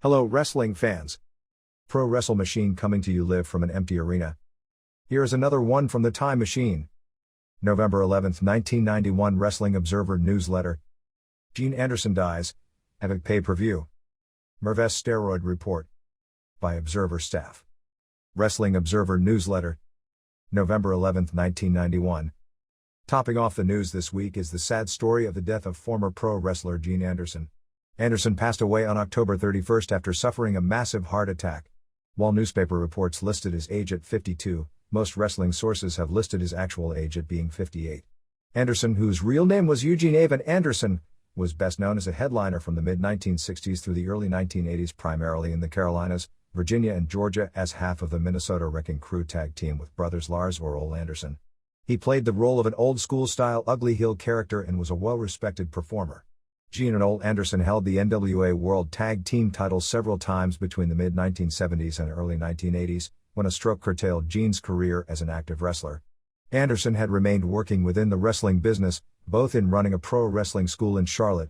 Hello wrestling fans. Pro Wrestle Machine coming to you live from an empty arena. Here is another one from the Time Machine. November 11, 1991 Wrestling Observer Newsletter. Gene Anderson dies. Havoc pay-per-view. MARVEZ STEROID report. By Observer staff. Wrestling Observer Newsletter. November 11, 1991. Topping off the news this week is the sad story of the death of former pro wrestler Gene Anderson. Anderson passed away on October 31 after suffering a massive heart attack. While newspaper reports listed his age at 52, most wrestling sources have listed his actual age at being 58. Anderson, whose real name was Eugene Avon Anderson, was best known as a headliner from the mid-1960s through the early 1980s, primarily in the Carolinas, Virginia and Georgia, as half of the Minnesota Wrecking Crew tag team with brothers Lars or Ole Anderson. He played the role of an old-school-style ugly heel character and was a well-respected performer. Gene and Ole Anderson held the NWA World Tag Team titles several times between the mid-1970s and early 1980s, when a stroke curtailed Gene's career as an active wrestler. Anderson had remained working within the wrestling business, both in running a pro wrestling school in Charlotte,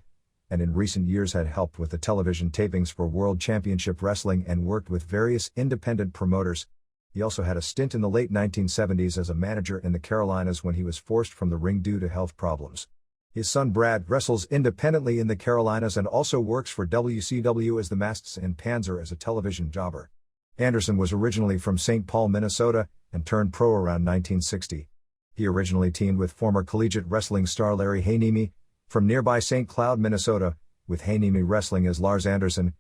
and in recent years had helped with the television tapings for World Championship Wrestling and worked with various independent promoters. He also had a stint in the late 1970s as a manager in the Carolinas when he was forced from the ring due to health problems. His son Brad wrestles independently in the Carolinas and also works for WCW as the Masks and Panzer as a television jobber. Anderson was originally from St. Paul, Minnesota, and turned pro around 1960. He originally teamed with former collegiate wrestling star Larry Haniemi, from nearby St. Cloud, Minnesota, with Haniemi wrestling as Lars Anderson.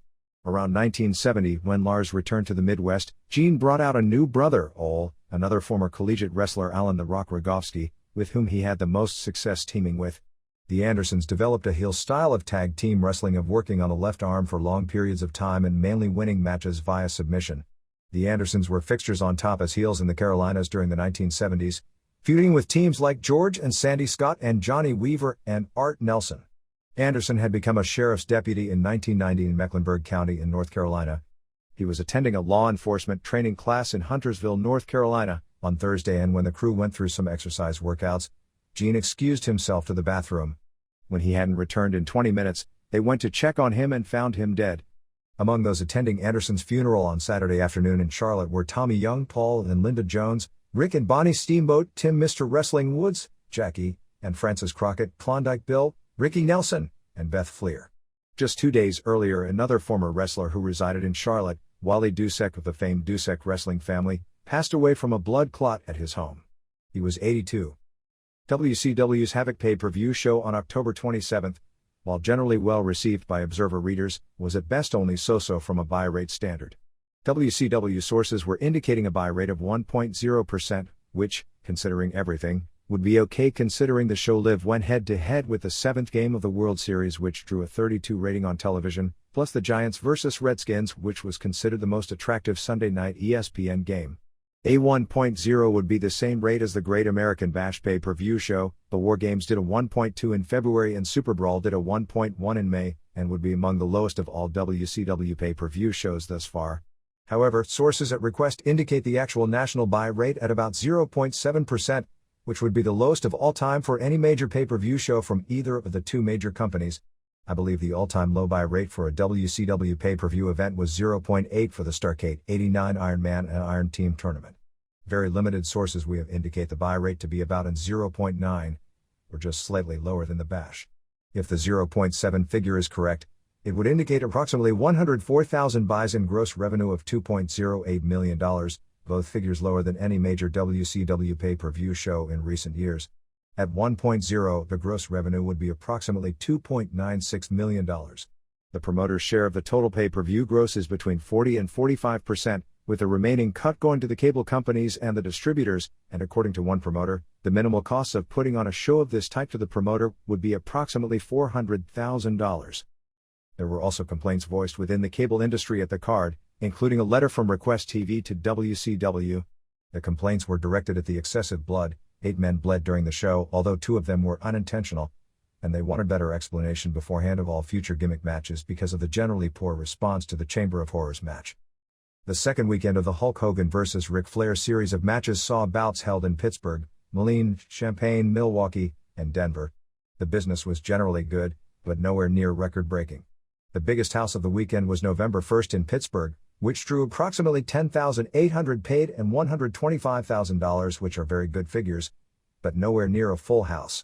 Around 1970, when Lars returned to the Midwest, Gene brought out a new brother, Ole, another former collegiate wrestler Alan "The Rock" Rogowski, with whom he had the most success teaming with. The Andersons developed a heel style of tag team wrestling of working on the left arm for long periods of time and mainly winning matches via submission. The Andersons were fixtures on top as heels in the Carolinas during the 1970s, feuding with teams like George and Sandy Scott and Johnny Weaver and Art Nelson. Anderson had become a sheriff's deputy in 1990 in Mecklenburg County in North Carolina. He was attending a law enforcement training class in Huntersville, North Carolina, on Thursday, and when the crew went through some exercise workouts, Gene excused himself to the bathroom. When he hadn't returned in 20 minutes, they went to check on him and found him dead. Among those attending Anderson's funeral on Saturday afternoon in Charlotte were Tommy Young, Paul and Linda Jones, Rick and Bonnie Steamboat, Tim Mr. Wrestling Woods, Jackie, and Francis Crockett, Klondike Bill, Ricky Nelson, and Beth Fleer. Just 2 days earlier, another former wrestler who resided in Charlotte, Wally Dusek of the famed Dusek wrestling family, passed away from a blood clot at his home. He was 82. WCW's Havoc pay-per-view show on October 27, while generally well received by Observer readers, was at best only so-so from a buy rate standard. WCW sources were indicating a buy rate of 1.0%, which, considering everything, would be okay considering the show live went head-to-head with the 7th game of the World Series, which drew a 32 rating on television, plus the Giants vs. Redskins, which was considered the most attractive Sunday night ESPN game. A 1.0 would be the same rate as the Great American Bash pay-per-view show. The War Games did a 1.2 in February and Super Brawl did a 1.1 in May, and would be among the lowest of all WCW pay-per-view shows thus far. However, sources at request indicate the actual national buy rate at about 0.7%, which would be the lowest of all time for any major pay-per-view show from either of the two major companies. I believe the all-time low buy rate for a WCW pay-per-view event was 0.8 for the Starrcade 89 Iron Man and Iron Team tournament. Very limited sources we have indicate the buy rate to be about in 0.9, or just slightly lower than the Bash. If the 0.7 figure is correct, it would indicate approximately 104,000 buys and gross revenue of $2.08 million, both figures lower than any major WCW pay-per-view show in recent years. At 1.0, the gross revenue would be approximately $2.96 million. The promoter's share of the total pay-per-view gross is between 40 and 45%, with the remaining cut going to the cable companies and the distributors, and according to one promoter, the minimal costs of putting on a show of this type to the promoter would be approximately $400,000. There were also complaints voiced within the cable industry at the card, including a letter from Request TV to WCW. The complaints were directed at the excessive blood. 8 men bled during the show, although 2 of them were unintentional, and they wanted better explanation beforehand of all future gimmick matches because of the generally poor response to the Chamber of Horrors match. The second weekend of the Hulk Hogan vs. Ric Flair series of matches saw bouts held in Pittsburgh, Moline, Champaign, Milwaukee, and Denver. The business was generally good, but nowhere near record-breaking. The biggest house of the weekend was November 1st in Pittsburgh, which drew approximately 10,800 paid and $125,000, which are very good figures, but nowhere near a full house.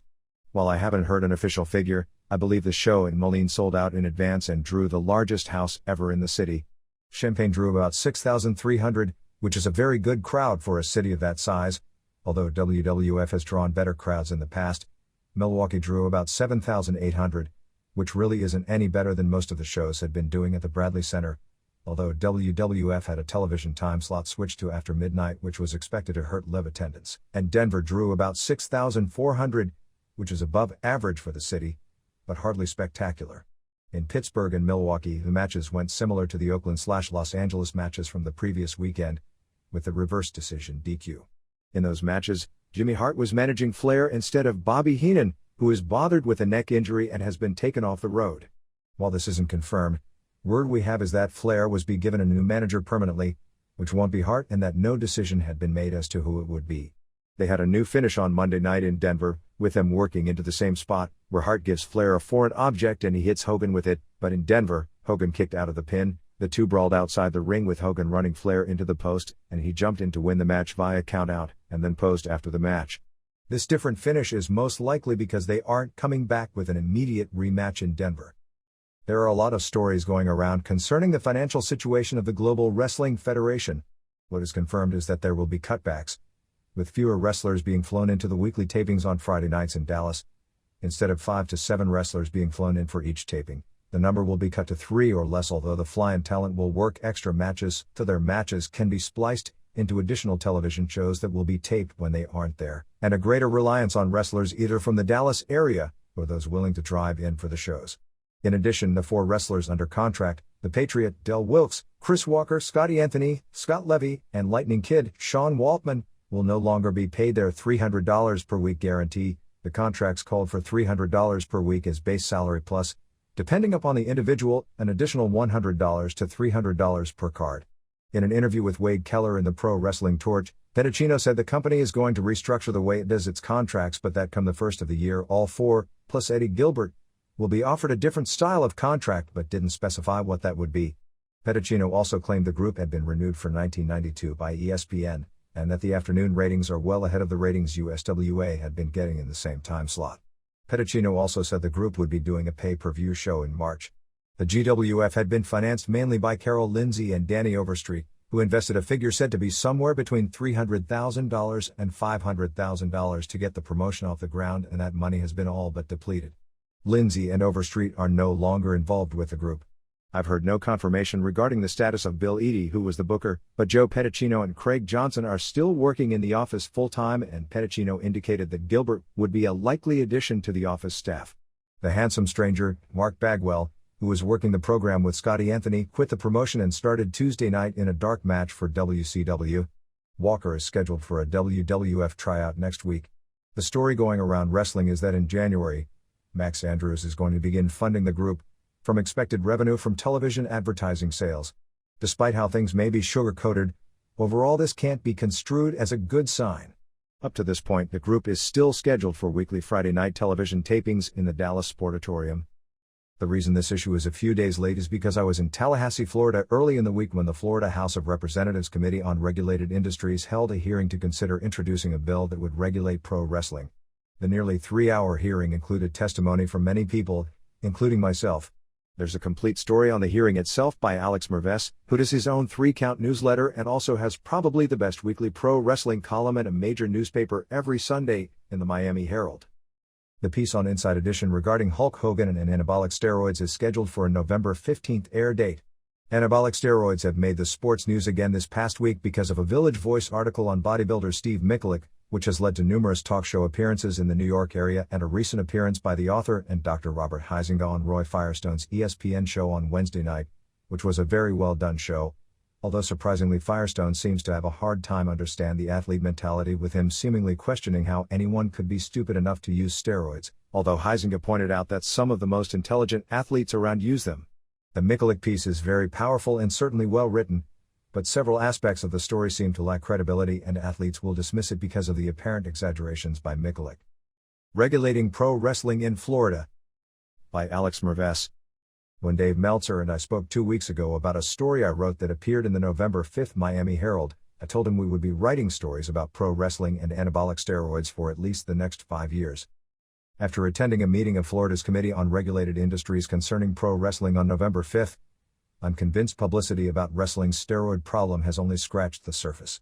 While I haven't heard an official figure, I believe the show in Moline sold out in advance and drew the largest house ever in the city. Champaign drew about 6,300, which is a very good crowd for a city of that size, although WWF has drawn better crowds in the past. Milwaukee drew about 7,800, which really isn't any better than most of the shows had been doing at the Bradley Center, although WWF had a television time slot switched to after midnight, which was expected to hurt live attendance. And Denver drew about 6,400, which is above average for the city, but hardly spectacular. In Pittsburgh and Milwaukee, the matches went similar to the Oakland/Los Angeles matches from the previous weekend, with the reverse decision DQ. In those matches, Jimmy Hart was managing Flair instead of Bobby Heenan, who is bothered with a neck injury and has been taken off the road. While this isn't confirmed, word we have is that Flair was be given a new manager permanently, which won't be Hart, and that no decision had been made as to who it would be. They had a new finish on Monday night in Denver, with them working into the same spot, where Hart gives Flair a foreign object and he hits Hogan with it, but in Denver, Hogan kicked out of the pin. The two brawled outside the ring with Hogan running Flair into the post, and he jumped in to win the match via countout, and then posed after the match. This different finish is most likely because they aren't coming back with an immediate rematch in Denver. There are a lot of stories going around concerning the financial situation of the Global Wrestling Federation. What is confirmed is that there will be cutbacks, with fewer wrestlers being flown into the weekly tapings on Friday nights in Dallas. Instead of 5 to 7 wrestlers being flown in for each taping, the number will be cut to 3 or less, although the fly-in talent will work extra matches so their matches can be spliced into additional television shows that will be taped when they aren't there, and a greater reliance on wrestlers either from the Dallas area or those willing to drive in for the shows. In addition, the 4 wrestlers under contract, The Patriot, Del Wilkes, Chris Walker, Scotty Anthony, Scott Levy, and Lightning Kid, Sean Waltman, will no longer be paid their $300 per week guarantee. The contracts called for $300 per week as base salary plus, depending upon the individual, an additional $100 to $300 per card. In an interview with Wade Keller in the Pro Wrestling Torch, Pedicino said the company is going to restructure the way it does its contracts, but that come the first of the year, all 4, plus Eddie Gilbert, will be offered a different style of contract but didn't specify what that would be. Pedicino also claimed the group had been renewed for 1992 by ESPN, and that the afternoon ratings are well ahead of the ratings USWA had been getting in the same time slot. Pedicino also said the group would be doing a pay-per-view show in March. The GWF had been financed mainly by Carol Lindsay and Danny Overstreet, who invested a figure said to be somewhere between $300,000 and $500,000 to get the promotion off the ground, and that money has been all but depleted. Lindsay and Overstreet are no longer involved with the group. I've heard no confirmation regarding the status of Bill Eadie, who was the booker, but Joe Pedicino and Craig Johnson are still working in the office full-time, and Pedicino indicated that Gilbert would be a likely addition to the office staff. The handsome stranger, Mark Bagwell, who was working the program with Scotty Anthony, quit the promotion and started Tuesday night in a dark match for WCW. Walker is scheduled for a WWF tryout next week. The story going around wrestling is that in January, Max Andrews is going to begin funding the group from expected revenue from television advertising sales. Despite how things may be sugar-coated, overall this can't be construed as a good sign. Up to this point, the group is still scheduled for weekly Friday night television tapings in the Dallas Sportatorium. The reason this issue is a few days late is because I was in Tallahassee, Florida early in the week when the Florida House of Representatives Committee on Regulated Industries held a hearing to consider introducing a bill that would regulate pro wrestling. The nearly 3-hour hearing included testimony from many people, including myself. There's a complete story on the hearing itself by Alex MARVEZ, who does his own 3-count newsletter and also has probably the best weekly pro wrestling column at a major newspaper every Sunday, in the Miami Herald. The piece on Inside Edition regarding Hulk Hogan and anabolic steroids is scheduled for a November 15th air date. Anabolic steroids have made the sports news again this past week because of a Village Voice article on bodybuilder Steve Mikulik, which has led to numerous talk show appearances in the New York area and a recent appearance by the author and Dr. Robert Huizinga on Roy Firestone's ESPN show on Wednesday night, which was a very well done show. Although surprisingly, Firestone seems to have a hard time understand the athlete mentality, with him seemingly questioning how anyone could be stupid enough to use steroids, although Huizinga pointed out that some of the most intelligent athletes around use them. The Mikulik piece is very powerful and certainly well written, but several aspects of the story seem to lack credibility, and athletes will dismiss it because of the apparent exaggerations by Mikulik. Regulating Pro Wrestling in Florida by Alex MARVEZ. When Dave Meltzer and I spoke 2 weeks ago about a story I wrote that appeared in the November 5 Miami Herald, I told him we would be writing stories about pro wrestling and anabolic steroids for at least the next 5 years. After attending a meeting of Florida's Committee on Regulated Industries concerning pro wrestling on November 5, I'm convinced publicity about wrestling's steroid problem has only scratched the surface.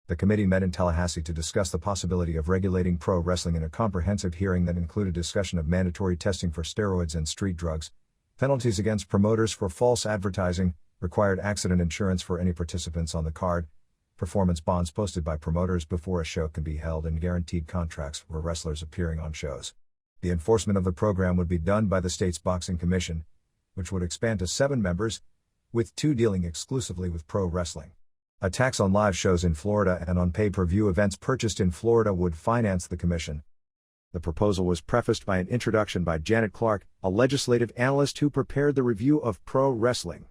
The committee met in Tallahassee to discuss the possibility of regulating pro wrestling in a comprehensive hearing that included discussion of mandatory testing for steroids and street drugs, penalties against promoters for false advertising, required accident insurance for any participants on the card, performance bonds posted by promoters before a show can be held, and guaranteed contracts for wrestlers appearing on shows. The enforcement of the program would be done by the state's boxing commission, which would expand to 7 members, with 2 dealing exclusively with pro wrestling. A tax on live shows in Florida and on pay-per-view events purchased in Florida would finance the commission. The proposal was prefaced by an introduction by Janet Clark, a legislative analyst who prepared the review of pro wrestling.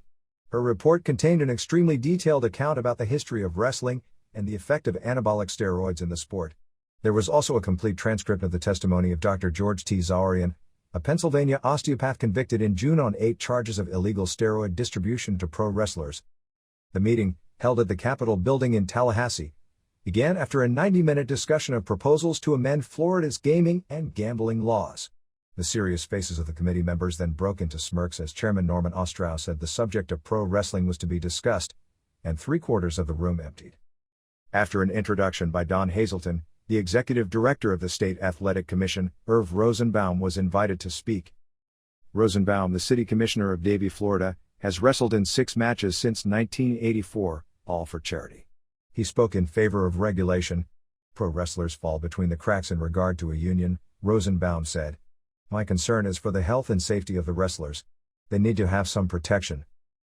Her report contained an extremely detailed account about the history of wrestling and the effect of anabolic steroids in the sport. There was also a complete transcript of the testimony of Dr. George T. Sawyer, a Pennsylvania osteopath convicted in June on 8 charges of illegal steroid distribution to pro wrestlers. The meeting, held at the Capitol building in Tallahassee, began after a 90-minute discussion of proposals to amend Florida's gaming and gambling laws. The serious faces of the committee members then broke into smirks as Chairman Norman Ostrow said the subject of pro wrestling was to be discussed, and 3/4 of the room emptied. After an introduction by Don Hazelton, the executive director of the State Athletic Commission, Irv Rosenbaum, was invited to speak. Rosenbaum, the city commissioner of Davie, Florida, has wrestled in 6 matches since 1984, all for charity. He spoke in favor of regulation. Pro wrestlers fall between the cracks in regard to a union, Rosenbaum said. My concern is for the health and safety of the wrestlers. They need to have some protection.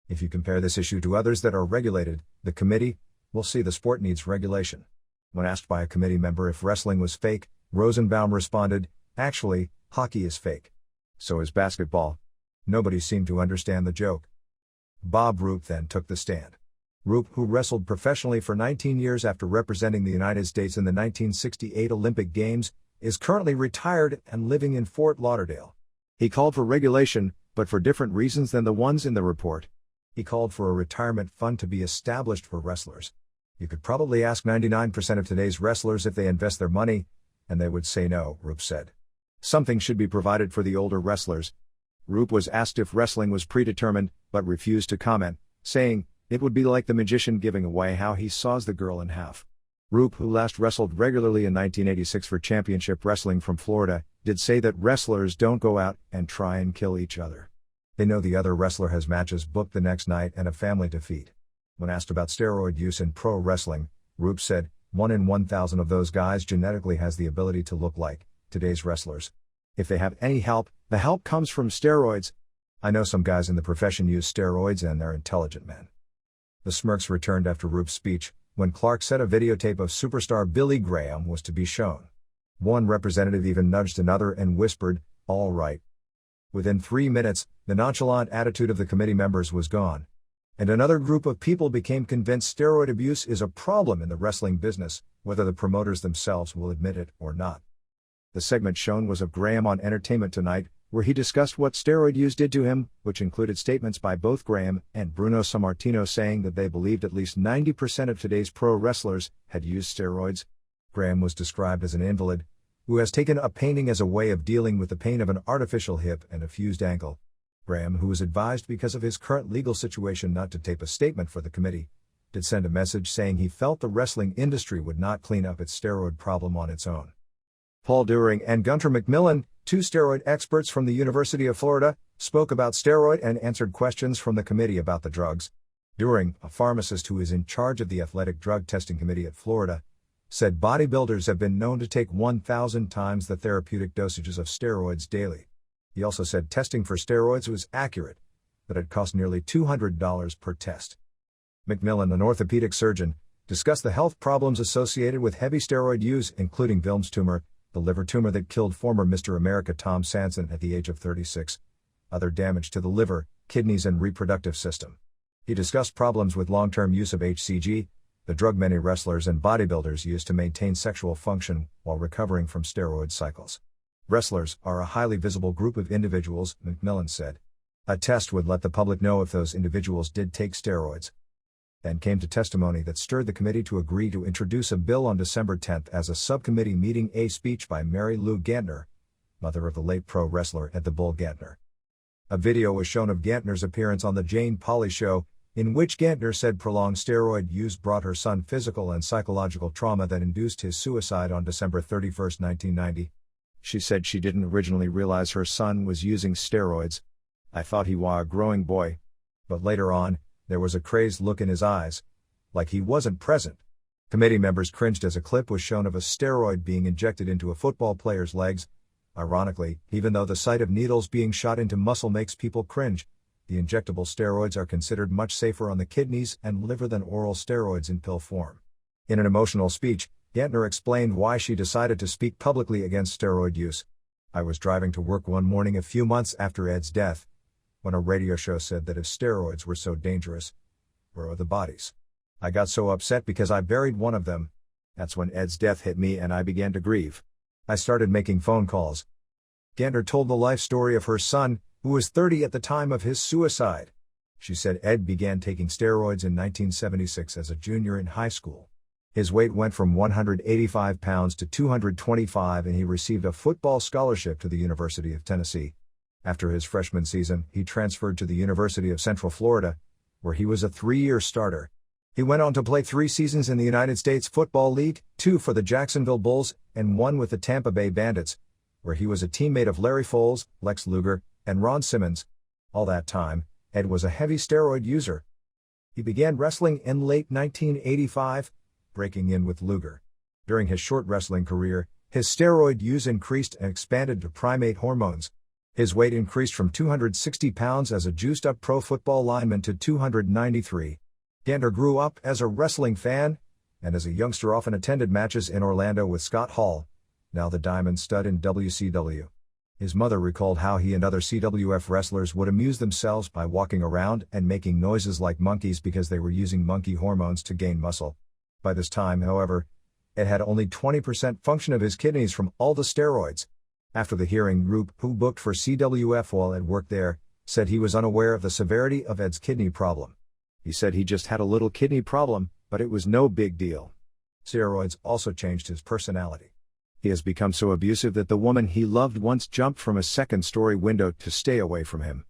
If you compare this issue to others that are regulated, the committee will see the sport needs regulation. When asked by a committee member if wrestling was fake, Rosenbaum responded, actually, hockey is fake. So is basketball. Nobody seemed to understand the joke. Bob Roop then took the stand. Roop, who wrestled professionally for 19 years after representing the United States in the 1968 Olympic Games, is currently retired and living in Fort Lauderdale. He called for regulation, but for different reasons than the ones in the report. He called for a retirement fund to be established for wrestlers. You could probably ask 99% of today's wrestlers if they invest their money, and they would say no, Roop said. Something should be provided for the older wrestlers. Roop was asked if wrestling was predetermined, but refused to comment, saying, it would be like the magician giving away how he saws the girl in half. Roop, who last wrestled regularly in 1986 for Championship Wrestling from Florida, did say that wrestlers don't go out and try and kill each other. They know the other wrestler has matches booked the next night and a family to feed. When asked about steroid use in pro wrestling, Roop said, 1 in 1,000 of those guys genetically has the ability to look like today's wrestlers. If they have any help, the help comes from steroids. I know some guys in the profession use steroids and they're intelligent men. The smirks returned after Roop's speech, when Clark said a videotape of superstar Billy Graham was to be shown. One representative even nudged another and whispered, all right. Within 3 minutes, the nonchalant attitude of the committee members was gone. And another group of people became convinced steroid abuse is a problem in the wrestling business, whether the promoters themselves will admit it or not. The segment shown was of Graham on Entertainment Tonight, where he discussed what steroid use did to him, which included statements by both Graham and Bruno Sammartino saying that they believed at least 90% of today's pro wrestlers had used steroids. Graham was described as an invalid, who has taken up painting as a way of dealing with the pain of an artificial hip and a fused ankle. Graham, who was advised because of his current legal situation not to tape a statement for the committee, did send a message saying he felt the wrestling industry would not clean up its steroid problem on its own. Paul During and Gunter McMillan, 2 steroid experts from the University of Florida, spoke about steroid and answered questions from the committee about the drugs. During, a pharmacist who is in charge of the Athletic Drug Testing Committee at Florida, said bodybuilders have been known to take 1,000 times the therapeutic dosages of steroids daily. He also said testing for steroids was accurate, but it cost nearly $200 per test. McMillan, an orthopedic surgeon, discussed the health problems associated with heavy steroid use, including Wilms tumor, the liver tumor that killed former Mr. America Tom Sanson at the age of 36, other damage to the liver, kidneys and reproductive system. He discussed problems with long-term use of HCG, the drug many wrestlers and bodybuilders use to maintain sexual function while recovering from steroid cycles. Wrestlers are a highly visible group of individuals, McMillan said. A test would let the public know if those individuals did take steroids. Then came to testimony that stirred the committee to agree to introduce a bill on December 10 as a subcommittee meeting. A speech by Mary Lou Gantner, mother of the late pro wrestler Ed the Bull Gantner. A video was shown of Gantner's appearance on the Jane Pauley Show, in which Gantner said prolonged steroid use brought her son physical and psychological trauma that induced his suicide on December 31, 1990. She said she didn't originally realize her son was using steroids. I thought he was a growing boy. But later on, there was a crazed look in his eyes, like he wasn't present. Committee members cringed as a clip was shown of a steroid being injected into a football player's legs. Ironically, even though the sight of needles being shot into muscle makes people cringe, the injectable steroids are considered much safer on the kidneys and liver than oral steroids in pill form. In an emotional speech, Gantner explained why she decided to speak publicly against steroid use. I was driving to work one morning a few months after Ed's death, when a radio show said that if steroids were so dangerous, where are the bodies? I got so upset because I buried one of them. That's when Ed's death hit me and I began to grieve. I started making phone calls. Gantner told the life story of her son, who was 30 at the time of his suicide. She said Ed began taking steroids in 1976 as a junior in high school. His weight went from 185 pounds to 225 and he received a football scholarship to the University of Tennessee. After his freshman season, he transferred to the University of Central Florida, where he was a 3-year starter. He went on to play 3 seasons in the United States Football League, 2 for the Jacksonville Bulls, and 1 with the Tampa Bay Bandits, where he was a teammate of Larry Foles, Lex Luger, and Ron Simmons. All that time, Ed was a heavy steroid user. He began wrestling in late 1985, breaking in with Luger. During his short wrestling career, his steroid use increased and expanded to primate hormones. His weight increased from 260 pounds as a juiced-up pro football lineman to 293. Gantner grew up as a wrestling fan, and as a youngster often attended matches in Orlando with Scott Hall, now the Diamond Stud in WCW. His mother recalled how he and other CWF wrestlers would amuse themselves by walking around and making noises like monkeys because they were using monkey hormones to gain muscle. By this time, however, Ed had only 20% function of his kidneys from all the steroids. After the hearing group who booked for CWF while Ed worked there, said he was unaware of the severity of Ed's kidney problem. He said he just had a little kidney problem, but it was no big deal. Steroids also changed his personality. He has become so abusive that the woman he loved once jumped from a second-story window to stay away from him.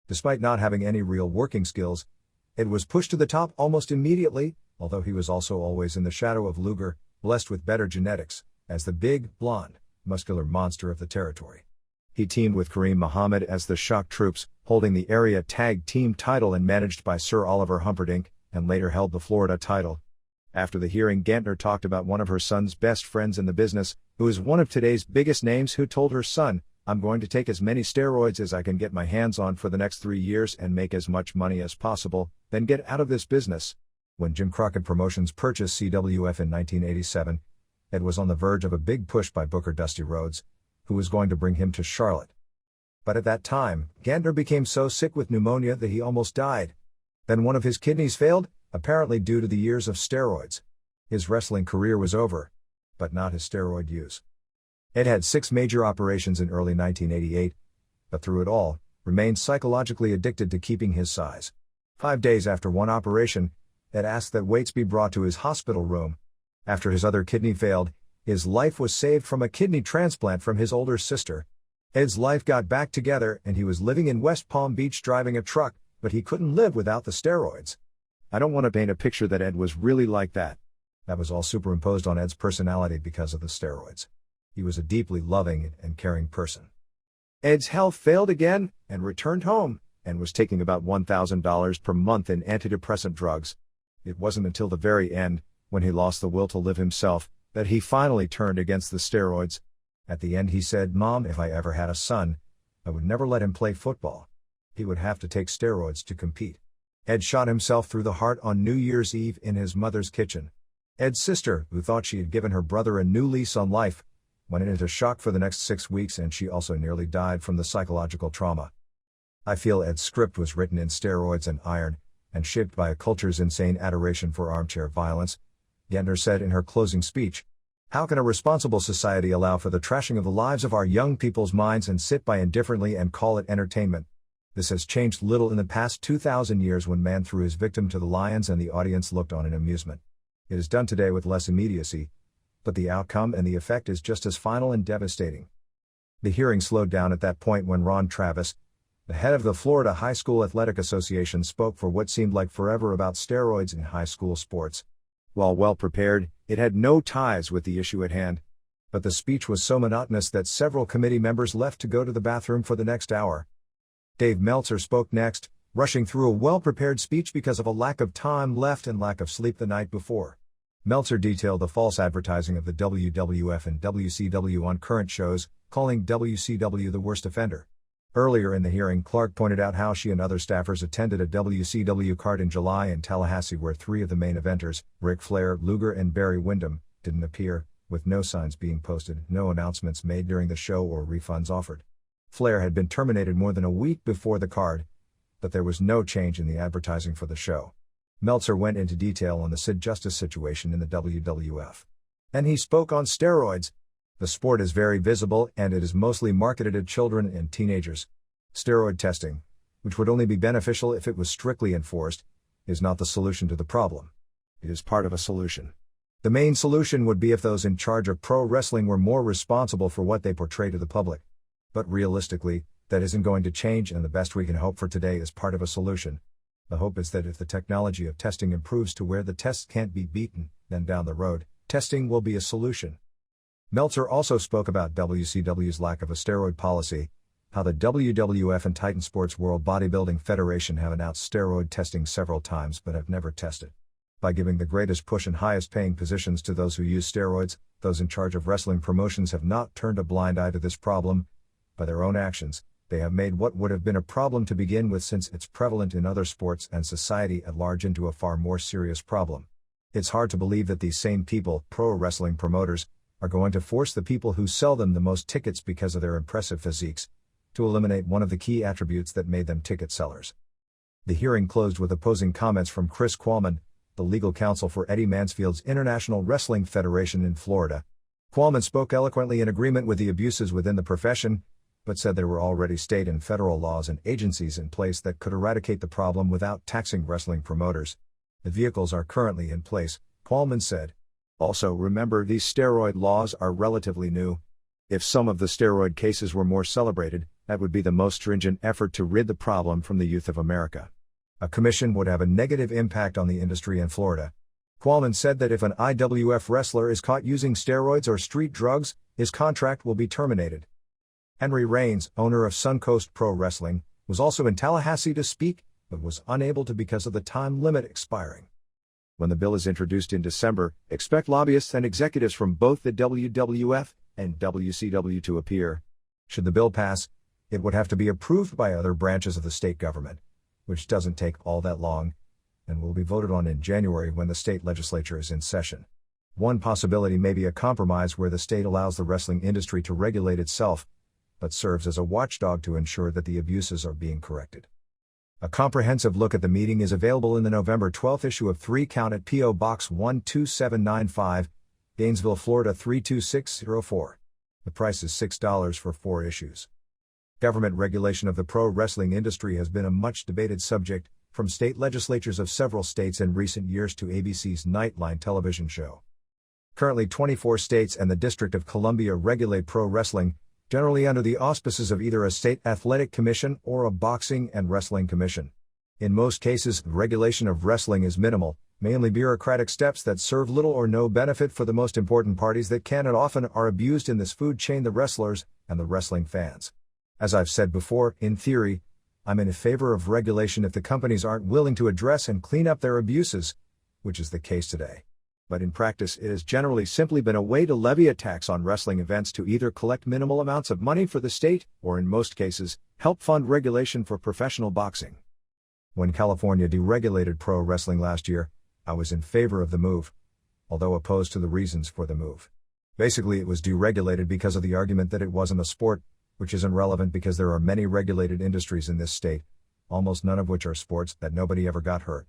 Despite not having any real working skills, Ed was pushed to the top almost immediately, although he was also always in the shadow of Luger, blessed with better genetics, as the big, blonde, muscular monster of the territory. He teamed with Kareem Muhammad as the Shock Troops, holding the area tag team title and managed by Sir Oliver Humperdinck, and later held the Florida title. After the hearing, Gantner talked about one of her son's best friends in the business, who is one of today's biggest names, who told her son, "I'm going to take as many steroids as I can get my hands on for the next 3 years and make as much money as possible, then get out of this business." When Jim Crockett Promotions purchased CWF in 1987, Ed was on the verge of a big push by Booker Dusty Rhodes, who was going to bring him to Charlotte. But at that time, Gantner became so sick with pneumonia that he almost died. Then one of his kidneys failed, apparently due to the years of steroids. His wrestling career was over, but not his steroid use. Ed had 6 major operations in early 1988, but through it all, remained psychologically addicted to keeping his size. 5 days after one operation, Ed asked that weights be brought to his hospital room. After his other kidney failed, his life was saved from a kidney transplant from his older sister. Ed's life got back together and he was living in West Palm Beach driving a truck, but he couldn't live without the steroids. I don't want to paint a picture that Ed was really like that. That was all superimposed on Ed's personality because of the steroids. He was a deeply loving and caring person. Ed's health failed again and returned home, and was taking about $1,000 per month in antidepressant drugs. It wasn't until the very end, when he lost the will to live himself, that he finally turned against the steroids. At the end he said, "Mom, if I ever had a son, I would never let him play football. He would have to take steroids to compete." Ed shot himself through the heart on New Year's Eve in his mother's kitchen. Ed's sister, who thought she had given her brother a new lease on life, went into shock for the next 6 weeks, and she also nearly died from the psychological trauma. I feel Ed's script was written in steroids and iron, and shaped by a culture's insane adoration for armchair violence, Gantner said in her closing speech. How can a responsible society allow for the trashing of the lives of our young people's minds and sit by indifferently and call it entertainment? This has changed little in the past 2,000 years when man threw his victim to the lions and the audience looked on in amusement. It is done today with less immediacy, but the outcome and the effect is just as final and devastating. The hearing slowed down at that point when Ron Travis, the head of the Florida High School Athletic Association, spoke for what seemed like forever about steroids in high school sports. While well prepared, it had no ties with the issue at hand. But the speech was so monotonous that several committee members left to go to the bathroom for the next hour. Dave Meltzer spoke next, rushing through a well-prepared speech because of a lack of time left and lack of sleep the night before. Meltzer detailed the false advertising of the WWF and WCW on current shows, calling WCW the worst offender. Earlier in the hearing, Clark pointed out how she and other staffers attended a WCW card in July in Tallahassee where three of the main eventers, Ric Flair, Luger and Barry Windham, didn't appear, with no signs being posted, no announcements made during the show or refunds offered. Flair had been terminated more than a week before the card, but there was no change in the advertising for the show. Meltzer went into detail on the Sid Justice situation in the WWF. And he spoke on steroids. The sport is very visible and it is mostly marketed at children and teenagers. Steroid testing, which would only be beneficial if it was strictly enforced, is not the solution to the problem. It is part of a solution. The main solution would be if those in charge of pro wrestling were more responsible for what they portray to the public. But realistically, that isn't going to change, and the best we can hope for today is part of a solution. The hope is that if the technology of testing improves to where the tests can't be beaten, then down the road, testing will be a solution. Meltzer also spoke about WCW's lack of a steroid policy, how the WWF and Titan Sports World Bodybuilding Federation have announced steroid testing several times but have never tested. By giving the greatest push and highest paying positions to those who use steroids, those in charge of wrestling promotions have not turned a blind eye to this problem. By their own actions, they have made what would have been a problem to begin with, since it's prevalent in other sports and society at large, into a far more serious problem. It's hard to believe that these same people, pro wrestling promoters, are going to force the people who sell them the most tickets because of their impressive physiques to eliminate one of the key attributes that made them ticket sellers. The hearing closed with opposing comments from Chris Qualman, the legal counsel for Eddie Mansfield's International Wrestling Federation in Florida. Qualman spoke eloquently in agreement with the abuses within the profession, but said there were already state and federal laws and agencies in place that could eradicate the problem without taxing wrestling promoters. The vehicles are currently in place, Qualman said. Also remember, these steroid laws are relatively new. If some of the steroid cases were more celebrated, that would be the most stringent effort to rid the problem from the youth of America. A commission would have a negative impact on the industry in Florida. Qualman said that if an IWF wrestler is caught using steroids or street drugs, his contract will be terminated. Henry Raines, owner of Suncoast Pro Wrestling, was also in Tallahassee to speak, but was unable to because of the time limit expiring. When the bill is introduced in December, expect lobbyists and executives from both the WWF and WCW to appear. Should the bill pass, it would have to be approved by other branches of the state government, which doesn't take all that long, and will be voted on in January when the state legislature is in session. One possibility may be a compromise where the state allows the wrestling industry to regulate itself, but serves as a watchdog to ensure that the abuses are being corrected. A comprehensive look at the meeting is available in the November 12 issue of 3 Count at P.O. Box 12795, Gainesville, Florida 32604. The price is $6 for 4 issues. Government regulation of the pro wrestling industry has been a much debated subject, from state legislatures of several states in recent years to ABC's Nightline television show. Currently 24 states and the District of Columbia regulate pro wrestling, generally under the auspices of either a state athletic commission or a boxing and wrestling commission. In most cases, the regulation of wrestling is minimal, mainly bureaucratic steps that serve little or no benefit for the most important parties that can and often are abused in this food chain: the wrestlers and the wrestling fans. As I've said before, in theory, I'm in favor of regulation if the companies aren't willing to address and clean up their abuses, which is the case today. But in practice, it has generally simply been a way to levy a tax on wrestling events to either collect minimal amounts of money for the state, or in most cases, help fund regulation for professional boxing. When California deregulated pro wrestling last year, I was in favor of the move, although opposed to the reasons for the move. Basically, it was deregulated because of the argument that it wasn't a sport, which isn't relevant because there are many regulated industries in this state, almost none of which are sports, that nobody ever got hurt.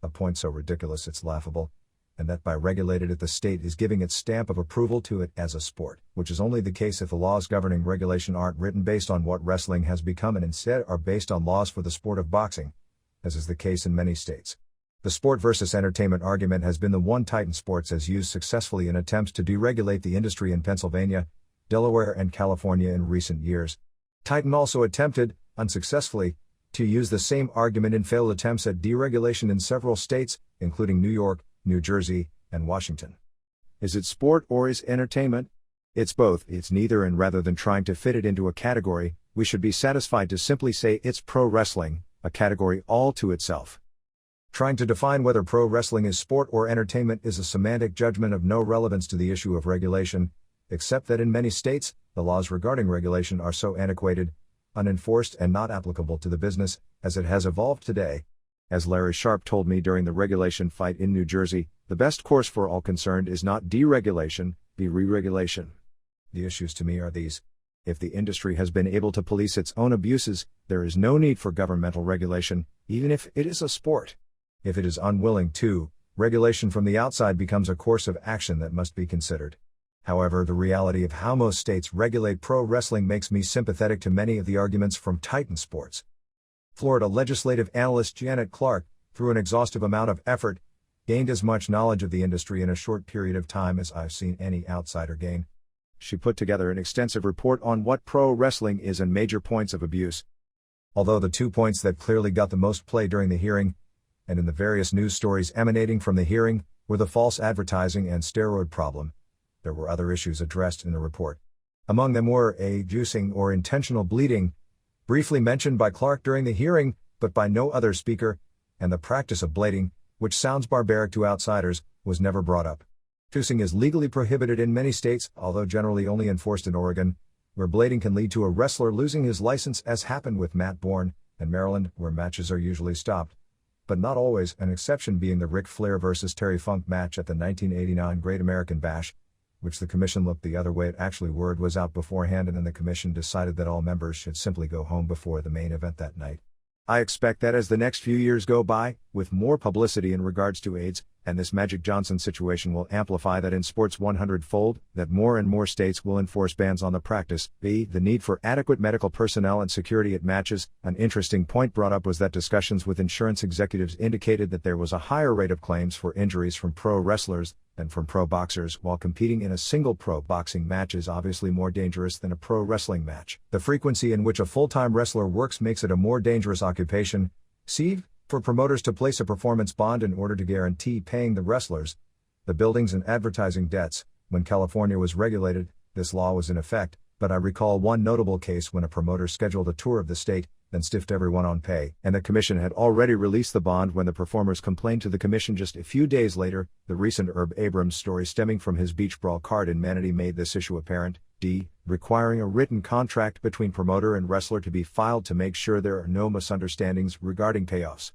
A point so ridiculous it's laughable. and that by regulated it the state is giving its stamp of approval to it as a sport, which is only the case if the laws governing regulation aren't written based on what wrestling has become and instead are based on laws for the sport of boxing, as is the case in many states. The sport versus entertainment argument has been the one Titan Sports has used successfully in attempts to deregulate the industry in Pennsylvania, Delaware and California in recent years. Titan also attempted, unsuccessfully, to use the same argument in failed attempts at deregulation in several states, including New York, New Jersey, and Washington. Is it sport or is entertainment? It's both, it's neither, and rather than trying to fit it into a category, we should be satisfied to simply say it's pro wrestling, a category all to itself. Trying to define whether pro wrestling is sport or entertainment is a semantic judgment of no relevance to the issue of regulation, except that in many states, the laws regarding regulation are so antiquated, unenforced and not applicable to the business, as it has evolved today. As Larry Sharp told me during the regulation fight in New Jersey, the best course for all concerned is not deregulation, be re-regulation. The issues to me are these. If the industry has been able to police its own abuses, there is no need for governmental regulation, even if it is a sport. If it is unwilling to, regulation from the outside becomes a course of action that must be considered. However, the reality of how most states regulate pro wrestling makes me sympathetic to many of the arguments from Titan Sports. Florida legislative analyst Janet Clark, through an exhaustive amount of effort, gained as much knowledge of the industry in a short period of time as I've seen any outsider gain. She put together an extensive report on what pro wrestling is and major points of abuse. Although the 2 points that clearly got the most play during the hearing, and in the various news stories emanating from the hearing, were the false advertising and steroid problem, there were other issues addressed in the report. Among them were juicing or intentional bleeding, briefly mentioned by Clark during the hearing, but by no other speaker, and the practice of blading, which sounds barbaric to outsiders, was never brought up. Juicing is legally prohibited in many states, although generally only enforced in Oregon, where blading can lead to a wrestler losing his license, as happened with Matt Bourne, and Maryland, where matches are usually stopped. But not always, an exception being the Ric Flair vs. Terry Funk match at the 1989 Great American Bash, which the commission looked the other way at. Actually, word was out beforehand and then the commission decided that all members should simply go home before the main event that night. I expect that as the next few years go by, with more publicity in regards to AIDS, and this Magic Johnson situation will amplify that in sports 100-fold, that more and more states will enforce bans on the practice. B. The need for adequate medical personnel and security at matches. An interesting point brought up was that discussions with insurance executives indicated that there was a higher rate of claims for injuries from pro wrestlers than from pro boxers, while competing in a single pro boxing match is obviously more dangerous than a pro wrestling match. The frequency in which a full-time wrestler works makes it a more dangerous occupation. C. For promoters to place a performance bond in order to guarantee paying the wrestlers, the buildings and advertising debts. When California was regulated, this law was in effect, but I recall one notable case when a promoter scheduled a tour of the state, then stiffed everyone on pay, and the commission had already released the bond when the performers complained to the commission just a few days later. The recent Herb Abrams story stemming from his beach brawl card in Manatee made this issue apparent. D. Requiring a written contract between promoter and wrestler to be filed to make sure there are no misunderstandings regarding payoffs.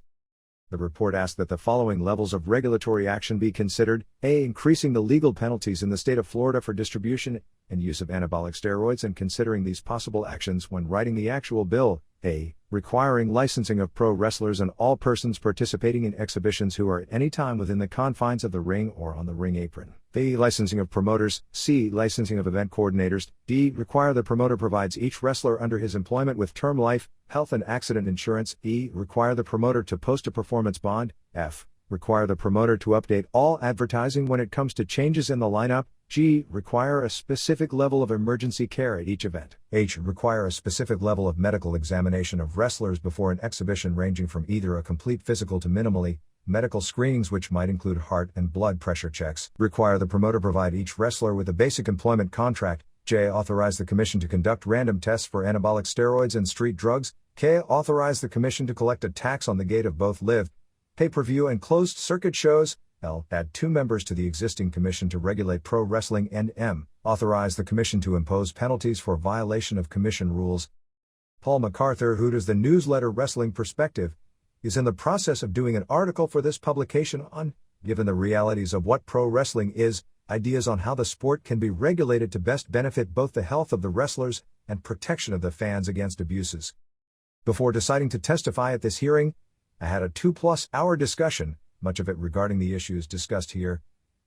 The report asked that the following levels of regulatory action be considered: A. Increasing the legal penalties in the state of Florida for distribution and use of anabolic steroids and considering these possible actions when writing the actual bill. A. Requiring licensing of pro wrestlers and all persons participating in exhibitions who are at any time within the confines of the ring or on the ring apron. B. Licensing of promoters. C. Licensing of event coordinators. D. Require the promoter provides each wrestler under his employment with term life, health and accident insurance. E. Require the promoter to post a performance bond. F. Require the promoter to update all advertising when it comes to changes in the lineup. G. Require a specific level of emergency care at each event. H. Require a specific level of medical examination of wrestlers before an exhibition, ranging from either a complete physical to minimally medical screenings, which might include heart and blood pressure checks. Require the promoter provide each wrestler with a basic employment contract. J. Authorize the commission to conduct random tests for anabolic steroids and street drugs. K. Authorize the commission to collect a tax on the gate of both live, pay-per-view and closed-circuit shows. L. Add 2 members to the existing commission to regulate pro wrestling. And M. Authorize the commission to impose penalties for violation of commission rules. Paul MacArthur, who does the newsletter Wrestling Perspective, is in the process of doing an article for this publication on, given the realities of what pro wrestling is, ideas on how the sport can be regulated to best benefit both the health of the wrestlers and protection of the fans against abuses. Before deciding to testify at this hearing, I had a 2+ hour discussion much of it regarding the issues discussed here,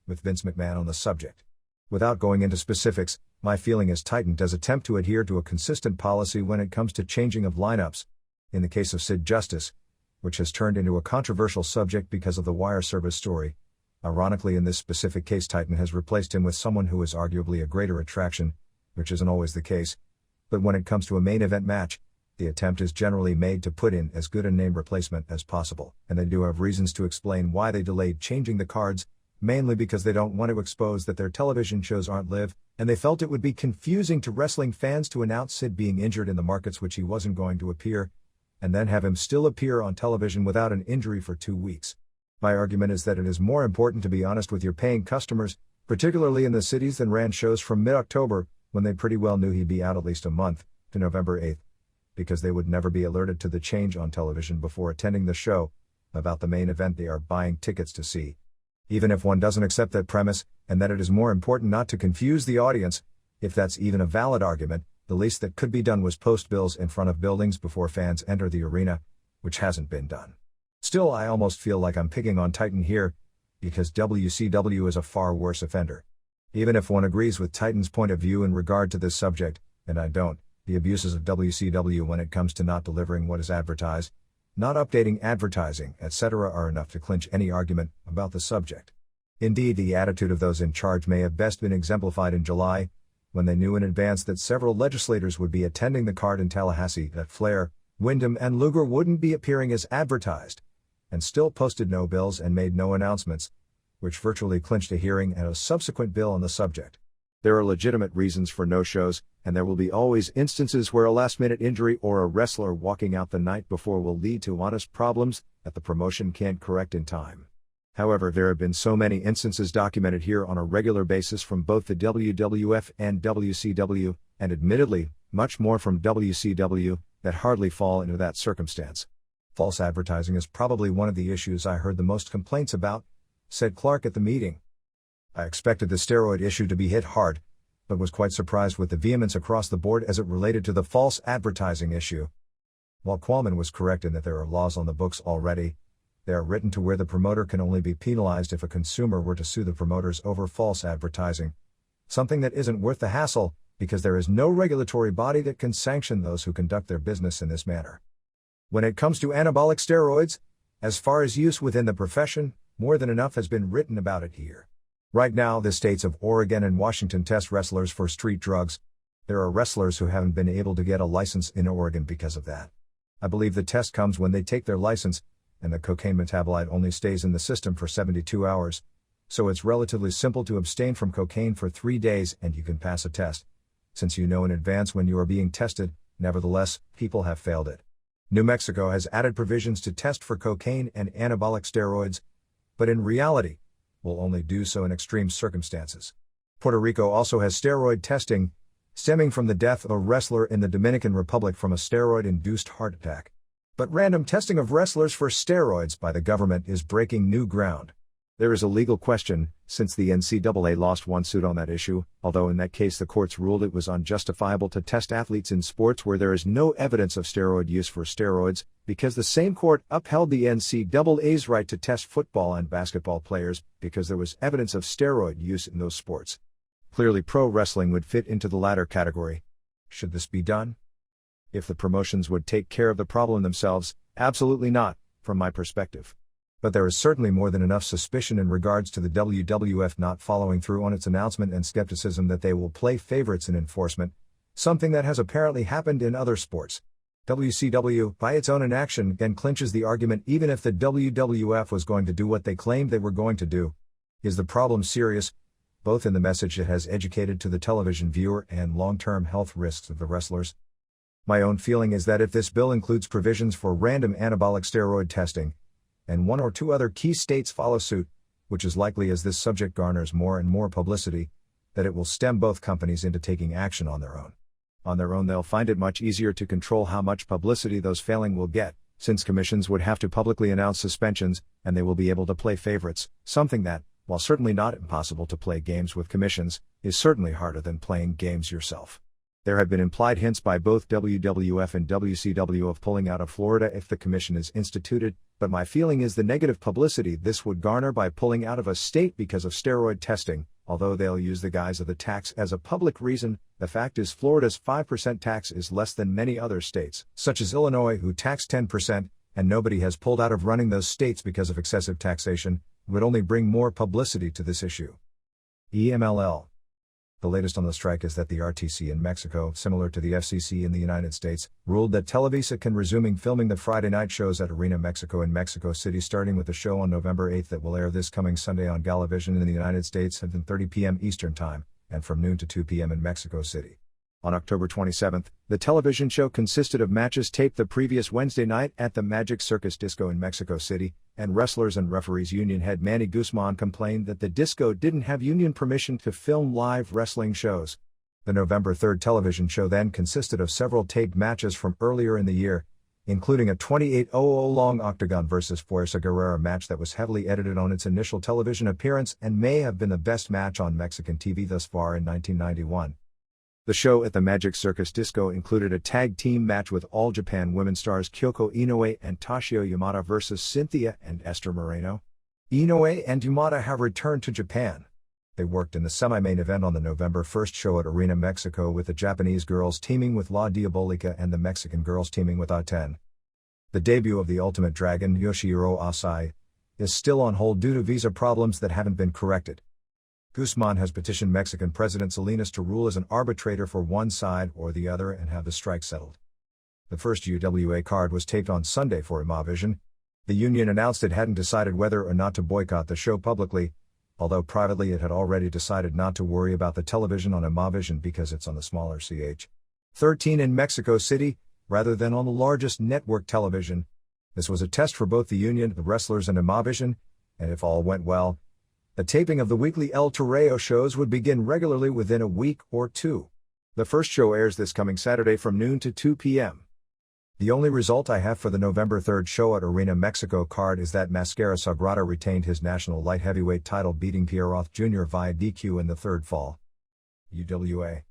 with Vince McMahon on the subject. Without going into specifics, my feeling is Titan does attempt to adhere to a consistent policy when it comes to changing of lineups. In the case of Sid Justice, which has turned into a controversial subject because of the wire service story, ironically in this specific case Titan has replaced him with someone who is arguably a greater attraction, which isn't always the case. But when it comes to a main event match, the attempt is generally made to put in as good a name replacement as possible, and they do have reasons to explain why they delayed changing the cards, mainly because they don't want to expose that their television shows aren't live, and they felt it would be confusing to wrestling fans to announce Sid being injured in the markets which he wasn't going to appear, and then have him still appear on television without an injury for 2 weeks. My argument is that it is more important to be honest with your paying customers, particularly in the cities that ran shows from mid-October, when they pretty well knew he'd be out at least a month, to November 8th, because they would never be alerted to the change on television before attending the show, about the main event they are buying tickets to see. Even if one doesn't accept that premise, and that it is more important not to confuse the audience, if that's even a valid argument, the least that could be done was post bills in front of buildings before fans enter the arena, which hasn't been done. Still, I almost feel like I'm picking on Titan here, because WCW is a far worse offender. Even if one agrees with Titan's point of view in regard to this subject, and I don't, the abuses of WCW when it comes to not delivering what is advertised, not updating advertising, etc. are enough to clinch any argument about the subject. Indeed, the attitude of those in charge may have best been exemplified in July, when they knew in advance that several legislators would be attending the card in Tallahassee, that Flair, Wyndham and Luger wouldn't be appearing as advertised, and still posted no bills and made no announcements, which virtually clinched a hearing and a subsequent bill on the subject. There are legitimate reasons for no-shows, and there will be always instances where a last-minute injury or a wrestler walking out the night before will lead to honest problems that the promotion can't correct in time. However, there have been so many instances documented here on a regular basis from both the WWF and WCW, and admittedly, much more from WCW, that hardly fall into that circumstance. False advertising is probably one of the issues I heard the most complaints about, said Clark at the meeting. I expected the steroid issue to be hit hard, but was quite surprised with the vehemence across the board as it related to the false advertising issue. While Qualman was correct in that there are laws on the books already, they are written to where the promoter can only be penalized if a consumer were to sue the promoters over false advertising, something that isn't worth the hassle, because there is no regulatory body that can sanction those who conduct their business in this manner. When it comes to anabolic steroids, as far as use within the profession, more than enough has been written about it here. Right now, the states of Oregon and Washington test wrestlers for street drugs. There are wrestlers who haven't been able to get a license in Oregon because of that. I believe the test comes when they take their license, and the cocaine metabolite only stays in the system for 72 hours, so it's relatively simple to abstain from cocaine for 3 days and you can pass a test, since you know in advance when you are being tested. Nevertheless, people have failed it. New Mexico has added provisions to test for cocaine and anabolic steroids, but in reality, will only do so in extreme circumstances. Puerto Rico also has steroid testing, stemming from the death of a wrestler in the Dominican Republic from a steroid-induced heart attack. But random testing of wrestlers for steroids by the government is breaking new ground. There is a legal question, since the NCAA lost one suit on that issue, although in that case the courts ruled it was unjustifiable to test athletes in sports where there is no evidence of steroid use for steroids, because the same court upheld the NCAA's right to test football and basketball players, because there was evidence of steroid use in those sports. Clearly pro wrestling would fit into the latter category. Should this be done? If the promotions would take care of the problem themselves, absolutely not, from my perspective. But there is certainly more than enough suspicion in regards to the WWF not following through on its announcement and skepticism that they will play favorites in enforcement, something that has apparently happened in other sports. WCW, by its own inaction, again clinches the argument even if the WWF was going to do what they claimed they were going to do. Is the problem serious, both in the message it has educated to the television viewer and long-term health risks of the wrestlers? My own feeling is that if this bill includes provisions for random anabolic steroid testing, and 1 or 2 other key states follow suit, which is likely as this subject garners more and more publicity, that it will stem both companies into taking action on their own. On their own, they'll find it much easier to control how much publicity those failing will get, since commissions would have to publicly announce suspensions, and they will be able to play favorites, something that, while certainly not impossible to play games with commissions, is certainly harder than playing games yourself. There have been implied hints by both WWF and WCW of pulling out of Florida if the commission is instituted, but my feeling is the negative publicity this would garner by pulling out of a state because of steroid testing, although they'll use the guise of the tax as a public reason, the fact is Florida's 5% tax is less than many other states, such as Illinois who tax 10%, and nobody has pulled out of running those states because of excessive taxation, would only bring more publicity to this issue. EMLL. The latest on the strike is that the RTC in Mexico, similar to the FCC in the United States, ruled that Televisa can resume filming the Friday night shows at Arena Mexico in Mexico City starting with the show on November 8 that will air this coming Sunday on Galavision in the United States at 10:30 p.m. Eastern Time, and from noon to 2 p.m. in Mexico City. On October 27, the television show consisted of matches taped the previous Wednesday night at the Magic Circus Disco in Mexico City, and Wrestlers and Referees Union head Manny Guzman complained that the disco didn't have union permission to film live wrestling shows. The November 3 television show then consisted of several taped matches from earlier in the year, including a 28:00 Octagon vs. Fuerza Guerrera match that was heavily edited on its initial television appearance and may have been the best match on Mexican TV thus far in 1991. The show at the Magic Circus Disco included a tag team match with All Japan Women stars Kyoko Inoue and Toshio Yamada versus Cynthia and Esther Moreno. Inoue and Yamada have returned to Japan. They worked in the semi-main event on the November 1 show at Arena Mexico with the Japanese girls teaming with La Diabolica and the Mexican girls teaming with A10. The debut of the Ultimate Dragon Yoshihiro Asai is still on hold due to visa problems that haven't been corrected. Guzman has petitioned Mexican President Salinas to rule as an arbitrator for one side or the other and have the strike settled. The first UWA card was taped on Sunday for Imavision. The union announced it hadn't decided whether or not to boycott the show publicly, although privately it had already decided not to worry about the television on Imavision because it's on the smaller CH-13 in Mexico City, rather than on the largest network television. This was a test for both the union, the wrestlers and Imavision, and if all went well, the taping of the weekly El Toreo shows would begin regularly within a week or two. The first show airs this coming Saturday from noon to 2 p.m. The only result I have for the November 3 show at Arena Mexico card is that Mascara Sagrada retained his national light heavyweight title beating Pierre Roth Jr. via DQ in the third fall. UWA.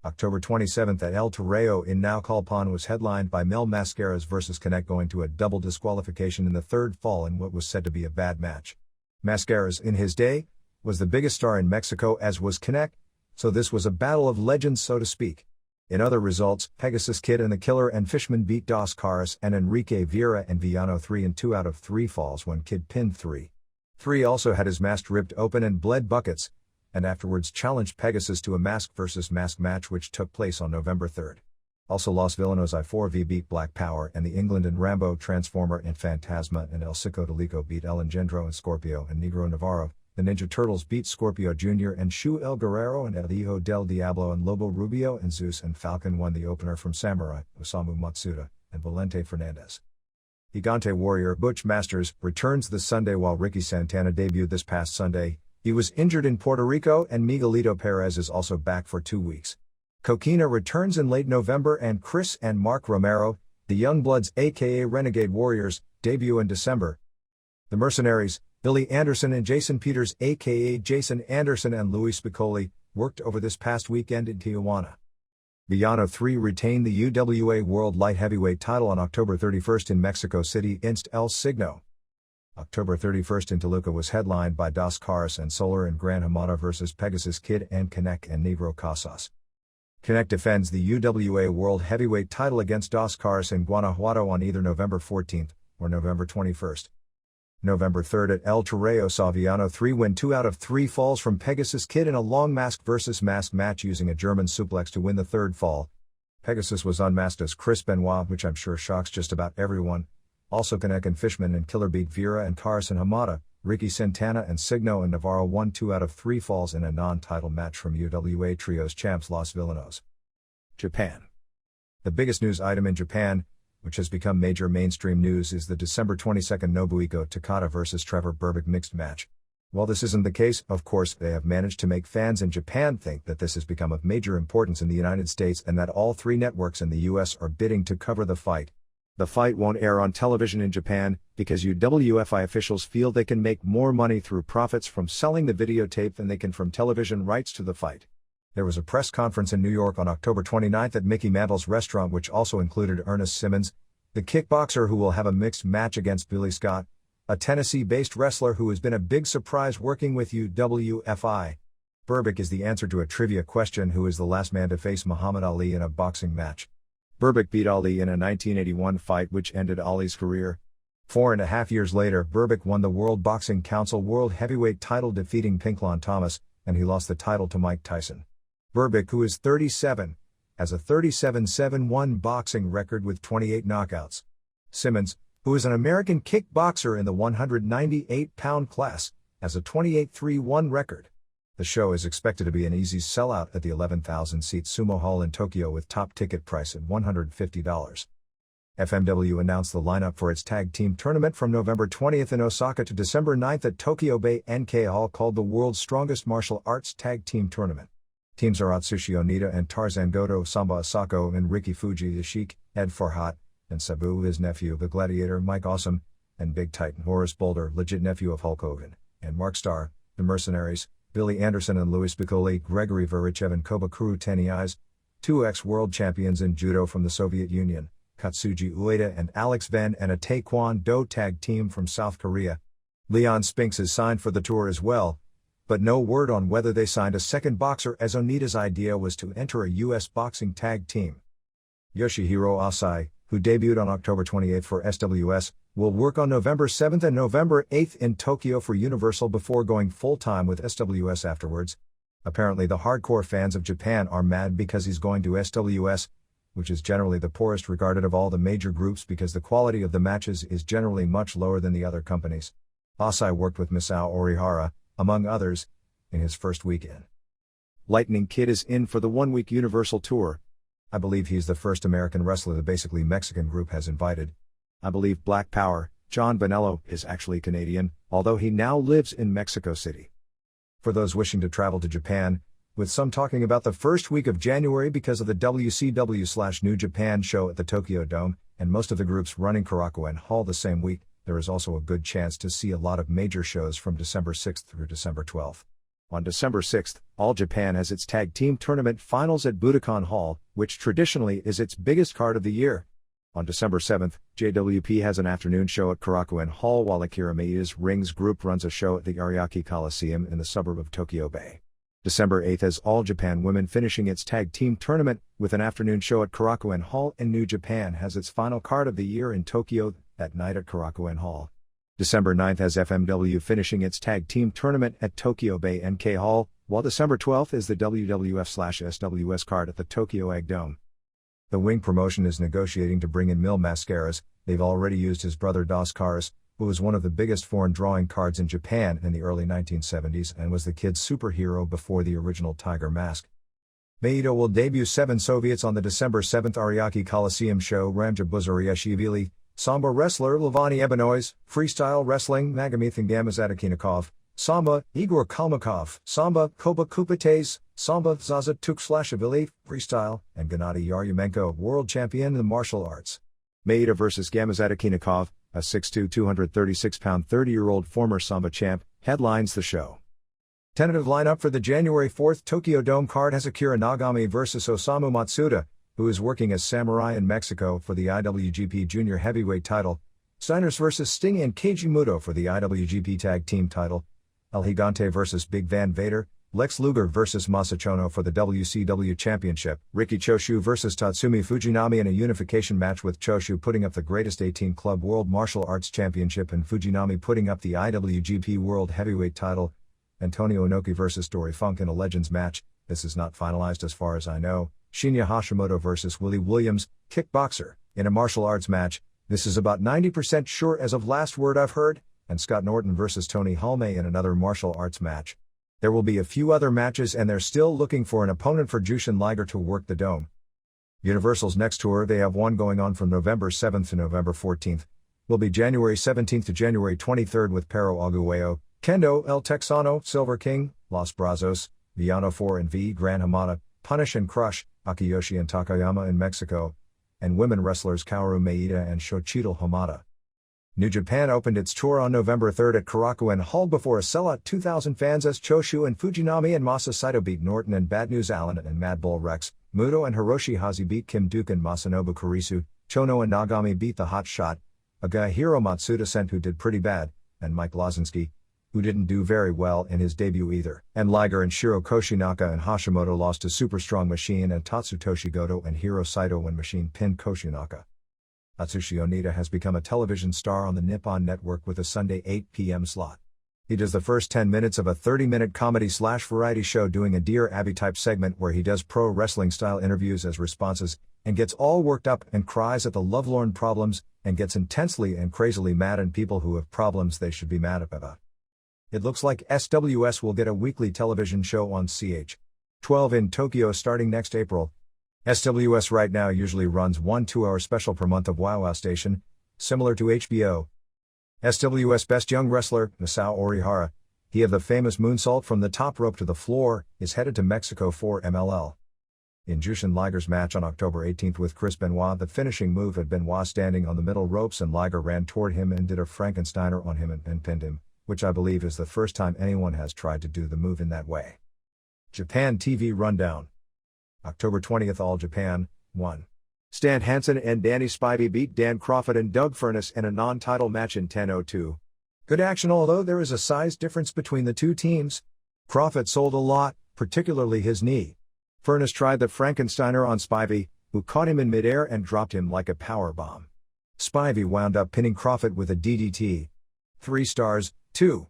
October 27 at El Toreo in Naucalpan was headlined by Mel Mascaras vs. Connect going to a double disqualification in the third fall in what was said to be a bad match. Mascaras, in his day, was the biggest star in Mexico as was Connect, so this was a battle of legends so to speak. In other results, Pegasus Kid and the Killer and Fishman beat Dos Caras and Enrique Vieira and Villano 3 in 2 out of 3 falls when Kid pinned 3. 3 also had his mask ripped open and bled buckets, and afterwards challenged Pegasus to a mask versus mask match which took place on November 3. Also Los Villanos I4V beat Black Power and the England and Rambo Transformer and Phantasma and El Cico de Lico beat El Engendro and Scorpio and Negro Navarro. The Ninja Turtles beat Scorpio Jr. and Shu El Guerrero and El Hijo del Diablo and Lobo Rubio and Zeus and Falcon won the opener from Samurai, Osamu Matsuda, and Valente Fernandez. Gigante Warrior Butch Masters returns this Sunday while Ricky Santana debuted this past Sunday. He was injured in Puerto Rico and Miguelito Perez is also back for 2 weeks. Coquina returns in late November and Chris and Mark Romero, the Youngbloods aka Renegade Warriors, debut in December. The Mercenaries, Billy Anderson and Jason Peters aka Jason Anderson and Louis Spicoli, worked over this past weekend in Tijuana. Villano 3 retained the UWA World Light Heavyweight title on October 31 in Mexico City against El Signo. October 31 in Toluca was headlined by Dos Caras and Solar and Gran Hamada vs. Pegasus Kid and Connect and Negro Casas. Connect defends the UWA World Heavyweight title against Dos Caras in Guanajuato on either November 14 or November 21. November 3 at El Toreo saw Villano 3 win 2 out of 3 falls from Pegasus Kid in a long mask versus mask match using a German suplex to win the third fall. Pegasus was unmasked as Chris Benoit, which I'm sure shocks just about everyone. Also Connect and Fishman and Killer beat Vieira and Caras and Hamada. Ricky Santana and Signo and Navarro won 2 out of 3 falls in a non-title match from UWA Trios champs Los Villanos. Japan. The biggest news item in Japan, which has become major mainstream news, is the December 22 Nobuhiko Takada vs. Trevor Berbick mixed match. While this isn't the case, of course, they have managed to make fans in Japan think that this has become of major importance in the United States and that all 3 networks in the US are bidding to cover the fight. The fight won't air on television in Japan because UWFI officials feel they can make more money through profits from selling the videotape than they can from television rights to the fight. There was a press conference in New York on October 29 at Mickey Mantle's restaurant, which also included Ernest Simmons, the kickboxer who will have a mixed match against Billy Scott, a Tennessee-based wrestler who has been a big surprise working with UWFI. Berbick is the answer to a trivia question: who is the last man to face Muhammad Ali in a boxing match? Berbick beat Ali in a 1981 fight which ended Ali's career. 4.5 years later, Berbick won the World Boxing Council World Heavyweight title, defeating Pinklon Thomas, and he lost the title to Mike Tyson. Berbick, who is 37, has a 37-7-1 boxing record with 28 knockouts. Simmons, who is an American kickboxer in the 198-pound class, has a 28-3-1 record. The show is expected to be an easy sellout at the 11,000-seat Sumo Hall in Tokyo, with top ticket price at $150. FMW announced the lineup for its tag team tournament from November 20th in Osaka to December 9th at Tokyo Bay NK Hall, called the World's Strongest Martial Arts Tag Team Tournament. Teams are Atsushi Onita and Tarzan Goto, Samba Asako and Ricky Fuji, the Sheik, Ed Farhat, and Sabu, his nephew, the Gladiator, Mike Awesome, and Big Titan, Horace Boulder, legit nephew of Hulk Hogan, and Mark Starr, the Mercenaries, Billy Anderson and Louis Piccoli, Gregory Verichev and Kobakuru Tenniais, two ex-world champions in judo from the Soviet Union, Katsuji Ueda and Alex Venn, and a Taekwondo tag team from South Korea. Leon Spinks is signed for the tour as well, but no word on whether they signed a second boxer, as Onita's idea was to enter a U.S. boxing tag team. Yoshihiro Asai, who debuted on October 28 for SWS, will work on November 7 and November 8 in Tokyo for Universal before going full-time with SWS afterwards. Apparently the hardcore fans of Japan are mad because he's going to SWS, which is generally the poorest regarded of all the major groups because the quality of the matches is generally much lower than the other companies. Asai worked with Misao Orihara, among others, in his first weekend. Lightning Kid is in for the one-week Universal Tour. I believe he's the first American wrestler the basically Mexican group has invited. I believe Black Power, John Bonello, is actually Canadian, although he now lives in Mexico City. For those wishing to travel to Japan, with some talking about the first week of January because of the WCW/New Japan show at the Tokyo Dome, and most of the groups running Korakuen Hall the same week, there is also a good chance to see a lot of major shows from December 6th through December 12th. On December 6th, All Japan has its tag team tournament finals at Budokan Hall, which traditionally is its biggest card of the year. On December 7th, JWP has an afternoon show at Korakuen Hall, while Akira Meida's Rings group runs a show at the Ariake Coliseum in the suburb of Tokyo Bay. December 8th has All Japan Women finishing its tag team tournament with an afternoon show at Korakuen Hall, and New Japan has its final card of the year in Tokyo that night at Korakuen Hall. December 9th has FMW finishing its tag team tournament at Tokyo Bay NK Hall, while December 12th is the WWF/SWS card at the Tokyo Egg Dome. The Wing promotion is negotiating to bring in Mil Mascaras. They've already used his brother Dos Caras, who was one of the biggest foreign drawing cards in Japan in the early 1970s and was the kid's superhero before the original Tiger Mask. Maito will debut 7 Soviets on the December 7th Ariake Coliseum show: Ramja Buzariashvili, Samba wrestler Lavani Ebenois, freestyle wrestling Magomethan Gamazatakinikov, Samba Igor Kalmakov, Samba Koba Kupates, Samba Zaza Tukslashvili, freestyle, and Gennady Yaryomenko, world champion in the martial arts. Maida vs. Gamazatakinikov, a 6'2", 236-pound 30-year-old former Samba champ, headlines the show. Tentative lineup for the January 4th Tokyo Dome card has Akira Nagami vs. Osamu Matsuda, who is working as Samurai in Mexico for the IWGP Junior Heavyweight title, Steiners vs. Sting and Keiji Muto for the IWGP Tag Team title, El Gigante vs. Big Van Vader, Lex Luger vs. Masachono for the WCW Championship, Riki Choshu vs. Tatsumi Fujinami in a unification match, with Choshu putting up the Greatest 18 Club World Martial Arts Championship and Fujinami putting up the IWGP World Heavyweight title, Antonio Inoki vs. Dory Funk in a Legends match. This is not finalized as far as I know. Shinya Hashimoto vs. Willie Williams, kickboxer, in a martial arts match. This is about 90% sure as of last word I've heard, and Scott Norton vs. Tony Halme in another martial arts match. There will be a few other matches, and they're still looking for an opponent for Jushin Liger to work the Dome. Universal's next tour, they have one going on from November 7th to November 14th, will be January 17th to January 23rd with Pero Aguayo, Kendo, El Texano, Silver King, Los Brazos, Villano 4 and V, Gran Hamada, Punish and Crush, Akiyoshi and Takayama in Mexico, and women wrestlers Kaoru Maeda and Shochito Hamada. New Japan opened its tour on November 3rd at Korakuen Hall before a sellout 2,000 fans as Choshu and Fujinami and Masa Saito beat Norton and Bad News Allen and Mad Bull Rex. Muto and Hiroshi Hazi beat Kim Duke and Masanobu Kurisu. Chono and Nagami beat The Hot Shot. Agahiro Matsuda sent who did pretty bad, and Mike Lozinski, who didn't do very well in his debut either. And Liger and Shiro Koshinaka and Hashimoto lost to Super Strong Machine and Tatsutoshi Goto and Hiro Saito when Machine pinned Koshinaka. Atsushi Onita has become a television star on the Nippon Network with a Sunday 8 p.m. slot. He does the first 10 minutes of a 30-minute comedy/variety show doing a Dear Abby type segment where he does pro wrestling style interviews as responses, and gets all worked up and cries at the lovelorn problems, and gets intensely and crazily mad at people who have problems they should be mad about. It looks like SWS will get a weekly television show on CH12 in Tokyo starting next April. SWS right now usually runs 1 2-hour special per month of WoW Station, similar to HBO. SWS Best Young Wrestler, Masao Orihara, he of the famous moonsault from the top rope to the floor, is headed to Mexico for MLL. In Jushin Liger's match on October 18th with Chris Benoit, the finishing move had Benoit standing on the middle ropes and Liger ran toward him and did a Frankensteiner on him and pinned him, which I believe is the first time anyone has tried to do the move in that way. Japan TV Rundown. October 20th All Japan, 1. Stan Hansen and Danny Spivey beat Dan Crawford and Doug Furnas in a non-title match in 10:02. Good action although there is a size difference between the two teams. Crawford sold a lot, particularly his knee. Furnas tried the Frankensteiner on Spivey, who caught him in midair and dropped him like a power bomb. Spivey wound up pinning Crawford with a DDT. 3 stars, 2.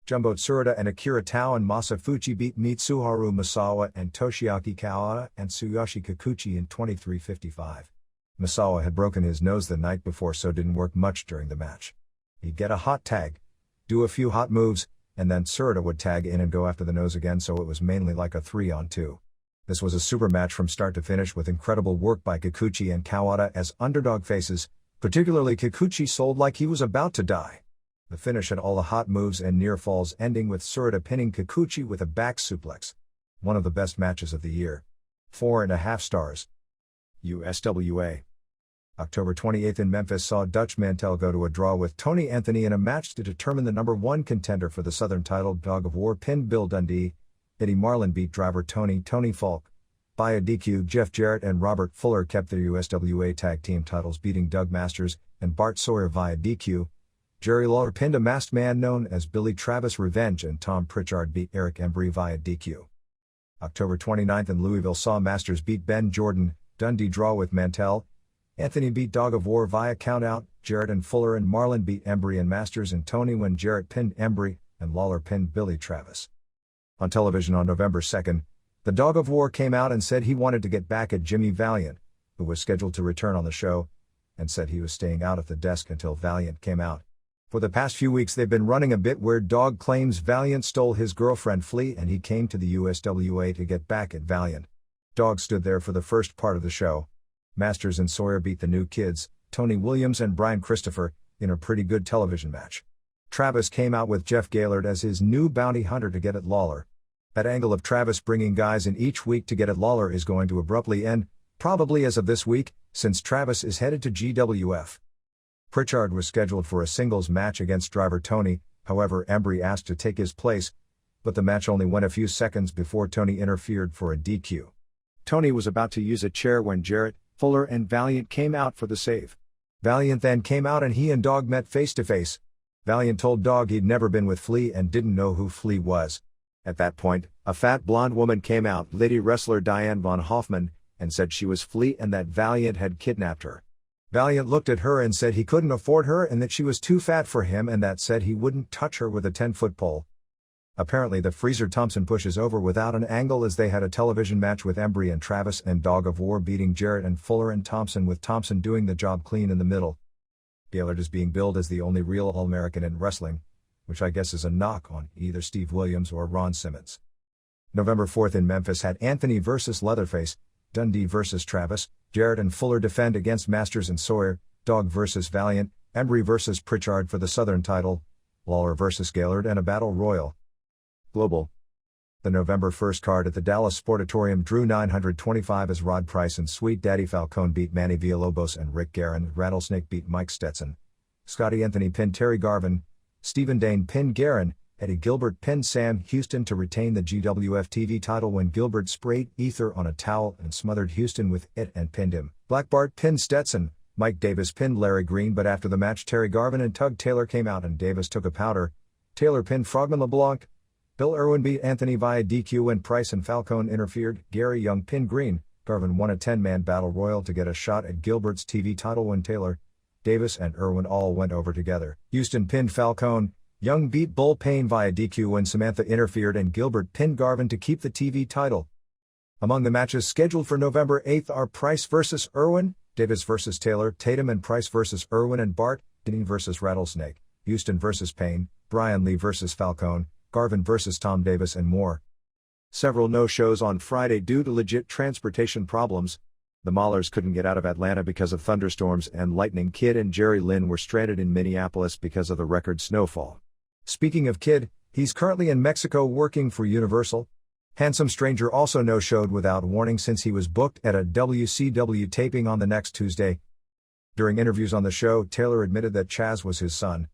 Jumbo Tsuruta and Akira Tao and Masafuchi beat Mitsuharu Masawa and Toshiaki Kawada and Tsuyoshi Kikuchi in 23:55. Masawa had broken his nose the night before so didn't work much during the match. He'd get a hot tag, do a few hot moves, and then Tsuruta would tag in and go after the nose again so it was mainly like a 3-on-2. This was a super match from start to finish with incredible work by Kikuchi and Kawada as underdog faces, particularly Kikuchi sold like he was about to die. The finish had all the hot moves and near falls ending with Tsuruta pinning Kikuchi with a back suplex. One of the best matches of the year. 4.5 stars. USWA. October 28th in Memphis saw Dutch Mantel go to a draw with Tony Anthony in a match to determine the number 1 contender for the Southern title. Dog of War pinned Bill Dundee. Eddie Marlin beat driver Tony Falk. Via DQ, Jeff Jarrett and Robert Fuller kept their USWA tag team titles, beating Doug Masters and Bart Sawyer via DQ. Jerry Lawler pinned a masked man known as Billy Travis Revenge and Tom Pritchard beat Eric Embry via DQ. October 29th in Louisville saw Masters beat Ben Jordan, Dundee draw with Mantel. Anthony beat Dog of War via countout, Jarrett and Fuller and Marlin beat Embry and Masters and Tony when Jarrett pinned Embry and Lawler pinned Billy Travis. On television on November 2nd, the Dog of War came out and said he wanted to get back at Jimmy Valiant, who was scheduled to return on the show, and said he was staying out at the desk until Valiant came out. For the past few weeks they've been running a bit where Dog claims Valiant stole his girlfriend Flea and he came to the USWA to get back at Valiant. Dog stood there for the first part of the show. Masters and Sawyer beat the New Kids, Tony Williams and Brian Christopher, in a pretty good television match. Travis came out with Jeff Gaylord as his new bounty hunter to get at Lawler. That angle of Travis bringing guys in each week to get at Lawler is going to abruptly end, probably as of this week, since Travis is headed to GWF. Pritchard was scheduled for a singles match against driver Tony, however Embry asked to take his place, but the match only went a few seconds before Tony interfered for a DQ. Tony was about to use a chair when Jarrett, Fuller and Valiant came out for the save. Valiant then came out and he and Dog met face to face. Valiant told Dog he'd never been with Flea and didn't know who Flea was. At that point, a fat blonde woman came out, lady wrestler Diane von Hoffman, and said she was Flea and that Valiant had kidnapped her. Valiant looked at her and said he couldn't afford her and that she was too fat for him and that said he wouldn't touch her with a 10-foot pole. Apparently the Freezer Thompson pushes over without an angle as they had a television match with Embry and Travis and Dog of War beating Jarrett and Fuller and Thompson with Thompson doing the job clean in the middle. Gaylord is being billed as the only real All-American in wrestling, which I guess is a knock on either Steve Williams or Ron Simmons. November 4th in Memphis had Anthony vs. Leatherface, Dundee vs. Travis, Jarrett and Fuller defend against Masters and Sawyer, Dog vs. Valiant, Embry vs. Pritchard for the Southern title, Lawler vs. Gaylord and a battle royal. Global. The November 1st card at the Dallas Sportatorium drew 925 as Rod Price and Sweet Daddy Falcone beat Manny Villalobos and Rick Guerin, Rattlesnake beat Mike Stetson, Scotty Anthony pinned Terry Garvin, Stephen Dane pinned Guerin, Eddie Gilbert pinned Sam Houston to retain the GWF TV title when Gilbert sprayed ether on a towel and smothered Houston with it and pinned him. Black Bart pinned Stetson, Mike Davis pinned Larry Green, but after the match Terry Garvin and Tug Taylor came out and Davis took a powder. Taylor pinned Frogman LeBlanc. Bill Irwin beat Anthony via DQ when Price and Falcone interfered. Gary Young pinned Green. Garvin won a 10-man battle royal to get a shot at Gilbert's TV title when Taylor, Davis and Irwin all went over together. Houston pinned Falcone. Young beat Bull Payne via DQ when Samantha interfered and Gilbert pinned Garvin to keep the TV title. Among the matches scheduled for November 8th are Price vs. Irwin, Davis vs. Taylor, Tatum and Price vs. Irwin and Bart, Dean vs. Rattlesnake, Houston vs. Payne, Brian Lee vs. Falcone, Garvin vs. Tom Davis and more. Several no-shows on Friday due to legit transportation problems. The Maulers couldn't get out of Atlanta because of thunderstorms and Lightning Kid and Jerry Lynn were stranded in Minneapolis because of the record snowfall. Speaking of Kid, he's currently in Mexico working for Universal. Handsome Stranger also no-showed without warning since he was booked at a WCW taping on the next Tuesday. During interviews on the show, Taylor admitted that Chaz was his son.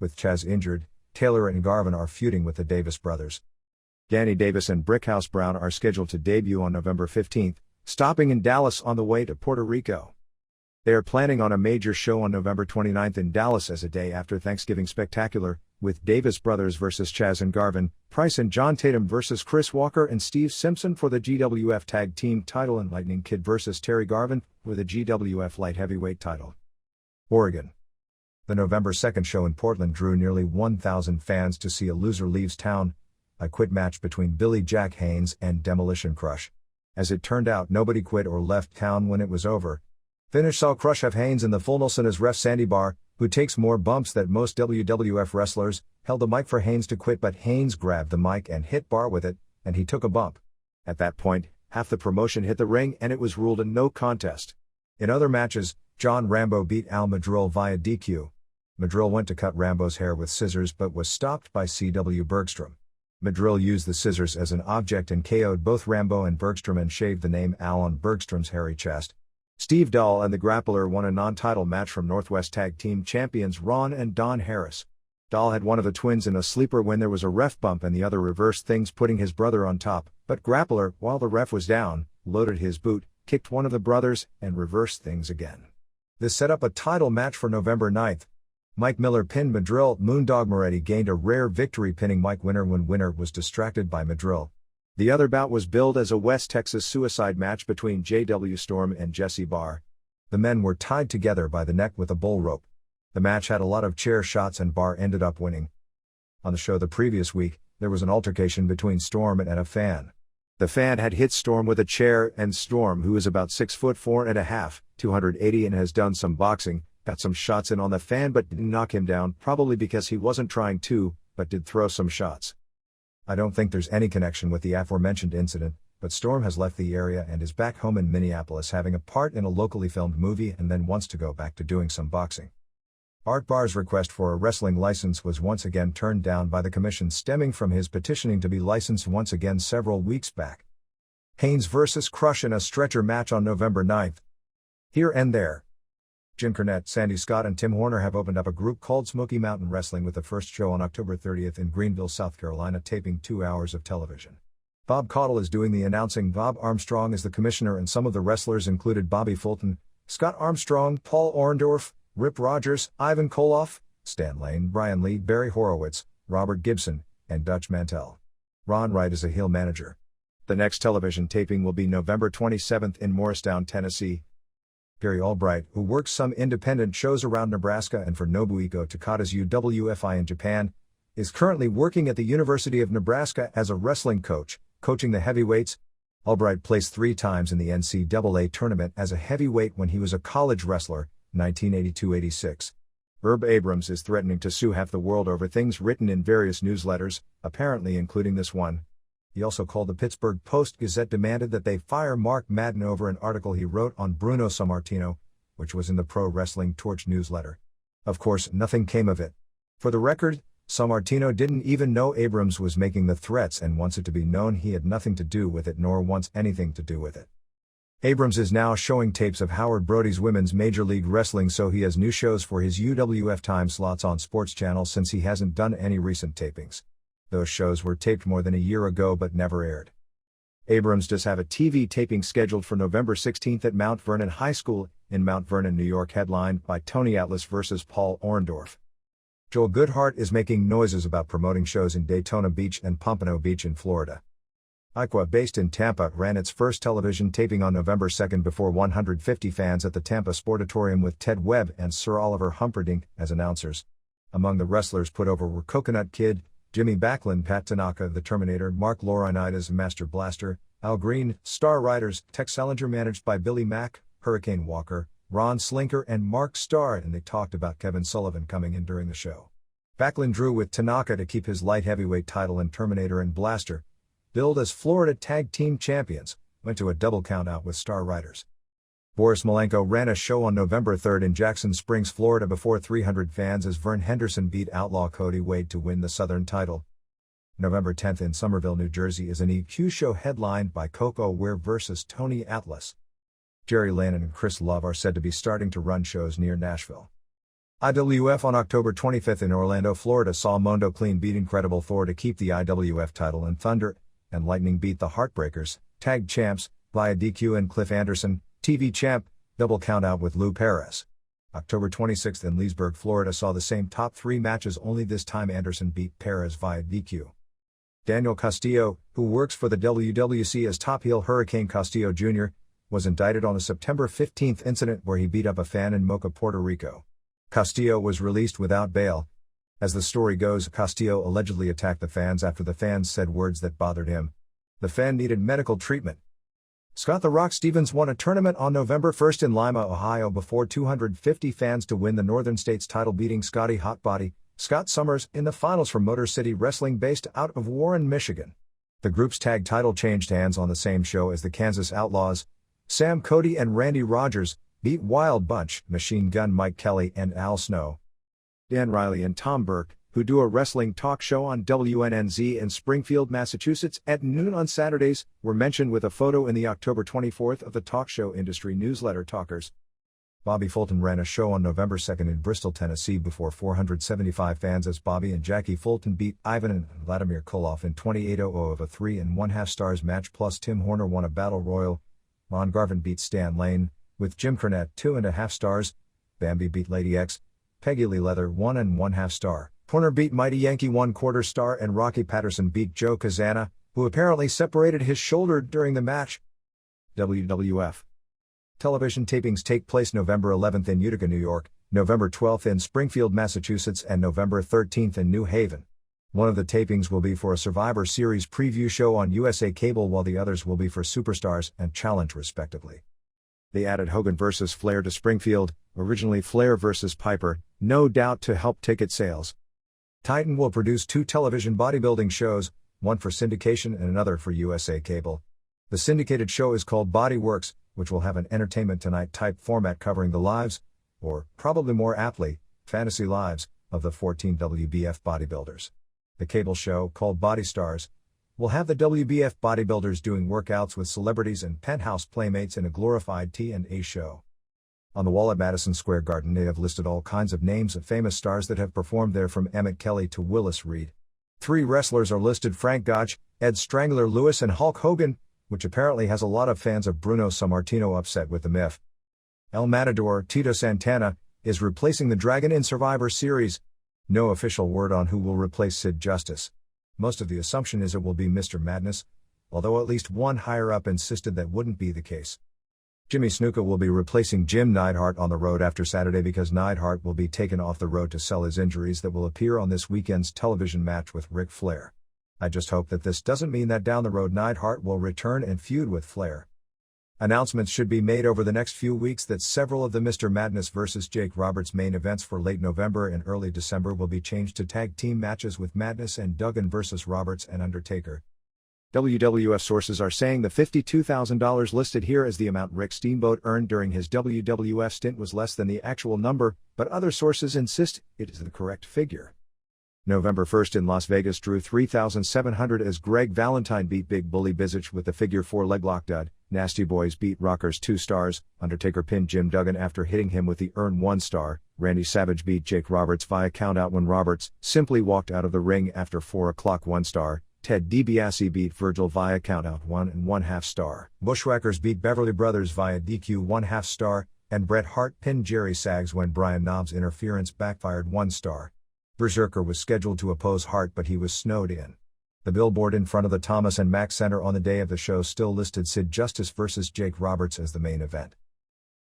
With Chaz injured, Taylor and Garvin are feuding with the Davis brothers. Danny Davis and Brickhouse Brown are scheduled to debut on November 15th, stopping in Dallas on the way to Puerto Rico. They are planning on a major show on November 29th in Dallas as a day after Thanksgiving Spectacular, with Davis Brothers vs. Chaz and Garvin, Price and John Tatum vs. Chris Walker and Steve Simpson for the GWF Tag Team title and Lightning Kid vs. Terry Garvin for the GWF Light Heavyweight title. Oregon. The November 2nd show in Portland drew nearly 1,000 fans to see a loser leaves town, a quit match between Billy Jack Haynes and Demolition Crush. As it turned out, nobody quit or left town when it was over. Finish saw Crush have Haynes in the full Nelson as ref Sandy Barr, who takes more bumps than most WWF wrestlers, held the mic for Haynes to quit, but Haynes grabbed the mic and hit Barr with it, and he took a bump. At that point, half the promotion hit the ring and it was ruled a no contest. In other matches, John Rambo beat Al Madrill via DQ. Madrill went to cut Rambo's hair with scissors but was stopped by C.W. Bergstrom. Madrill used the scissors as an object and KO'd both Rambo and Bergstrom and shaved the name Al on Bergstrom's hairy chest. Steve Dahl and the Grappler won a non-title match from Northwest Tag Team champions Ron and Don Harris. Dahl had one of the twins in a sleeper when there was a ref bump and the other reversed things, putting his brother on top, but Grappler, while the ref was down, loaded his boot, kicked one of the brothers, and reversed things again. This set up a title match for November 9th. Mike Miller pinned Madrill. Moondog Moretti gained a rare victory pinning Mike Winner when Winner was distracted by Madrill. The other bout was billed as a West Texas suicide match between J.W. Storm and Jesse Barr. The men were tied together by the neck with a bull rope. The match had a lot of chair shots and Barr ended up winning. On the show the previous week, there was an altercation between Storm and a fan. The fan had hit Storm with a chair and Storm, who is about 6'4.5", 280 and has done some boxing, got some shots in on the fan but didn't knock him down, probably because he wasn't trying to, but did throw some shots. I don't think there's any connection with the aforementioned incident, but Storm has left the area and is back home in Minneapolis having a part in a locally filmed movie and then wants to go back to doing some boxing. Art Barr's request for a wrestling license was once again turned down by the commission, stemming from his petitioning to be licensed once again several weeks back. Haynes vs. Crush in a stretcher match on November 9th. Here and there. Jim Cornette, Sandy Scott and Tim Horner have opened up a group called Smoky Mountain Wrestling with the first show on October 30th in Greenville, South Carolina, taping 2 hours of television. Bob Caudle is doing the announcing. Bob Armstrong is the commissioner and some of the wrestlers included Bobby Fulton, Scott Armstrong, Paul Orndorff, Rip Rogers, Ivan Koloff, Stan Lane, Brian Lee, Barry Horowitz, Robert Gibson, and Dutch Mantell. Ron Wright is a heel manager. The next television taping will be November 27th in Morristown, Tennessee. Gary Albright, who works some independent shows around Nebraska and for Nobuhiko Takada's UWFI in Japan, is currently working at the University of Nebraska as a wrestling coach, coaching the heavyweights. Albright placed 3 times in the NCAA tournament as a heavyweight when he was a college wrestler, 1982-86. Herb Abrams is threatening to sue half the world over things written in various newsletters, apparently including this one. He also called the Pittsburgh Post-Gazette, demanded that they fire Mark Madden over an article he wrote on Bruno Sammartino, which was in the Pro Wrestling Torch newsletter. Of course, nothing came of it. For the record, Sammartino didn't even know Abrams was making the threats and wants it to be known he had nothing to do with it nor wants anything to do with it. Abrams is now showing tapes of Howard Brody's Women's Major League Wrestling, so he has new shows for his UWF time slots on Sports Channel since he hasn't done any recent tapings. Those shows were taped more than a year ago but never aired. Abrams does have a TV taping scheduled for November 16th at Mount Vernon High School in Mount Vernon, New York, headlined by Tony Atlas vs. Paul Orndorff. Joel Goodhart is making noises about promoting shows in Daytona Beach and Pompano Beach in Florida. IQA, based in Tampa, ran its first television taping on November 2nd before 150 fans at the Tampa Sportatorium with Ted Webb and Sir Oliver Humperdinck as announcers. Among the wrestlers put over were Coconut Kid, Jimmy Backlund, Pat Tanaka, The Terminator, Mark Laurinaitis, Master Blaster, Al Green, Star Riders, Tex Salinger managed by Billy Mack, Hurricane Walker, Ron Slinker and Mark Starr, and they talked about Kevin Sullivan coming in during the show. Backlund drew with Tanaka to keep his light heavyweight title, and Terminator and Blaster, billed as Florida Tag Team Champions, went to a double countout with Star Riders. Boris Malenko ran a show on November 3rd in Jackson Springs, Florida before 300 fans as Vern Henderson beat Outlaw Cody Wade to win the Southern title. November 10th in Somerville, New Jersey is an EQ show headlined by Coco Ware vs. Tony Atlas. Jerry Lannon and Chris Love are said to be starting to run shows near Nashville. IWF on October 25th in Orlando, Florida saw Mondo Clean beat Incredible Thor to keep the IWF title, and Thunder and Lightning beat the Heartbreakers, tag champs, via DQ, and Cliff Anderson, TV champ, double countout with Lou Perez. October 26th in Leesburg, Florida saw the same top three matches, only this time Anderson beat Perez via DQ. Daniel Castillo, who works for the WWC as Top Heel Hurricane Castillo Jr., was indicted on a September 15th incident where he beat up a fan in Mocha, Puerto Rico. Castillo was released without bail. As the story goes, Castillo allegedly attacked the fans after the fans said words that bothered him. The fan needed medical treatment. Scott "The Rock" Stevens won a tournament on November 1st in Lima, Ohio before 250 fans to win the Northern States title, beating Scotty Hotbody Scott Summers in the finals from Motor City Wrestling based out of Warren, Michigan. The group's tag title changed hands on the same show as the Kansas Outlaws. Sam Cody and Randy Rogers beat Wild Bunch, Machine Gun Mike Kelly and Al Snow. Dan Riley and Tom Burke, who do a wrestling talk show on WNNZ in Springfield, Massachusetts at noon on Saturdays, were mentioned with a photo in the October 24th of the talk show industry newsletter Talkers. Bobby Fulton ran a show on November 2nd in Bristol, Tennessee before 475 fans as Bobby and Jackie Fulton beat Ivan and Vladimir Koloff in 28:00 of a 3 1/2 stars match, plus Tim Horner won a battle royal. Ron Garvin beat Stan Lane, with Jim Cornette 2.5 stars. Bambi beat Lady X. Peggy Lee Leather 1 1/2 star. Horner beat Mighty Yankee 1/4 star, and Rocky Patterson beat Joe Kazana, who apparently separated his shoulder during the match. WWF television tapings take place November 11th in Utica, New York, November 12th in Springfield, Massachusetts, and November 13th in New Haven. One of the tapings will be for a Survivor Series preview show on USA Cable, while the others will be for Superstars and Challenge respectively. They added Hogan vs. Flair to Springfield, originally Flair vs. Piper, no doubt to help ticket sales. Titan will produce 2 television bodybuilding shows, one for syndication and another for USA Cable. The syndicated show is called Body Works, which will have an Entertainment Tonight type format covering the lives, or probably more aptly, fantasy lives, of the 14 WBF bodybuilders. The cable show, called Body Stars, will have the WBF bodybuilders doing workouts with celebrities and penthouse playmates in a glorified T&A show. On the wall at Madison Square Garden, they have listed all kinds of names of famous stars that have performed there, from Emmett Kelly to Willis Reed. 3 wrestlers are listed: Frank Gotch, Ed Strangler Lewis and Hulk Hogan, which apparently has a lot of fans of Bruno Sammartino upset with the MIF. El Matador, Tito Santana, is replacing the Dragon in Survivor Series. No official word on who will replace Sid Justice. Most of the assumption is it will be Mr. Madness, although at least one higher-up insisted that wouldn't be the case. Jimmy Snuka will be replacing Jim Neidhart on the road after Saturday because Neidhart will be taken off the road to sell his injuries that will appear on this weekend's television match with Ric Flair. I just hope that this doesn't mean that down the road Neidhart will return and feud with Flair. Announcements should be made over the next few weeks that several of the Mr. Madness vs. Jake Roberts main events for late November and early December will be changed to tag team matches with Madness and Duggan vs. Roberts and Undertaker. WWF sources are saying the $52,000 listed here as the amount Rick Steamboat earned during his WWF stint was less than the actual number, but other sources insist it is the correct figure. November 1st in Las Vegas drew 3,700 as Greg Valentine beat Big Bully Bizich with the figure 4 leglock dud. Nasty Boys beat Rockers 2 stars, Undertaker pinned Jim Duggan after hitting him with the urn 1 star, Randy Savage beat Jake Roberts via countout when Roberts simply walked out of the ring after 4 o'clock 1 star, Ted DiBiase beat Virgil via countout 1 1/2 star, Bushwhackers beat Beverly Brothers via DQ 1/2 star, and Bret Hart pinned Jerry Saggs when Brian Knobbs' interference backfired 1 star. Berserker was scheduled to oppose Hart but he was snowed in. The billboard in front of the Thomas and Mack Center on the day of the show still listed Sid Justice vs. Jake Roberts as the main event.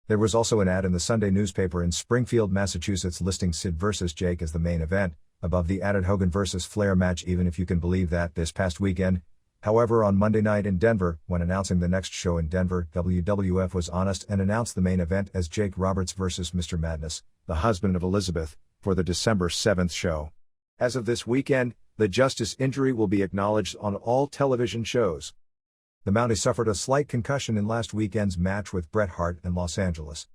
There was also an ad in the Sunday newspaper in Springfield, Massachusetts listing Sid vs. Jake as the main event, above the added Hogan vs. Flair match, even if you can believe that, this past weekend. However, on Monday night in Denver, when announcing the next show in Denver, WWF was honest and announced the main event as Jake Roberts vs. Mr. Madness, the husband of Elizabeth, for the December 7th show. As of this weekend, the Justice injury will be acknowledged on all television shows. The Mountie suffered a slight concussion in last weekend's match with Bret Hart in Los Angeles.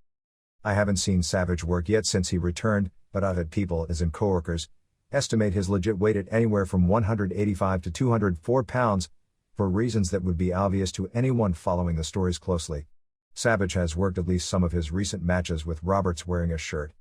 I haven't seen Savage work yet since he returned, but I've had people, as in coworkers, estimate his legit weight at anywhere from 185 to 204 pounds, for reasons that would be obvious to anyone following the stories closely. Savage has worked at least some of his recent matches with Roberts wearing a shirt.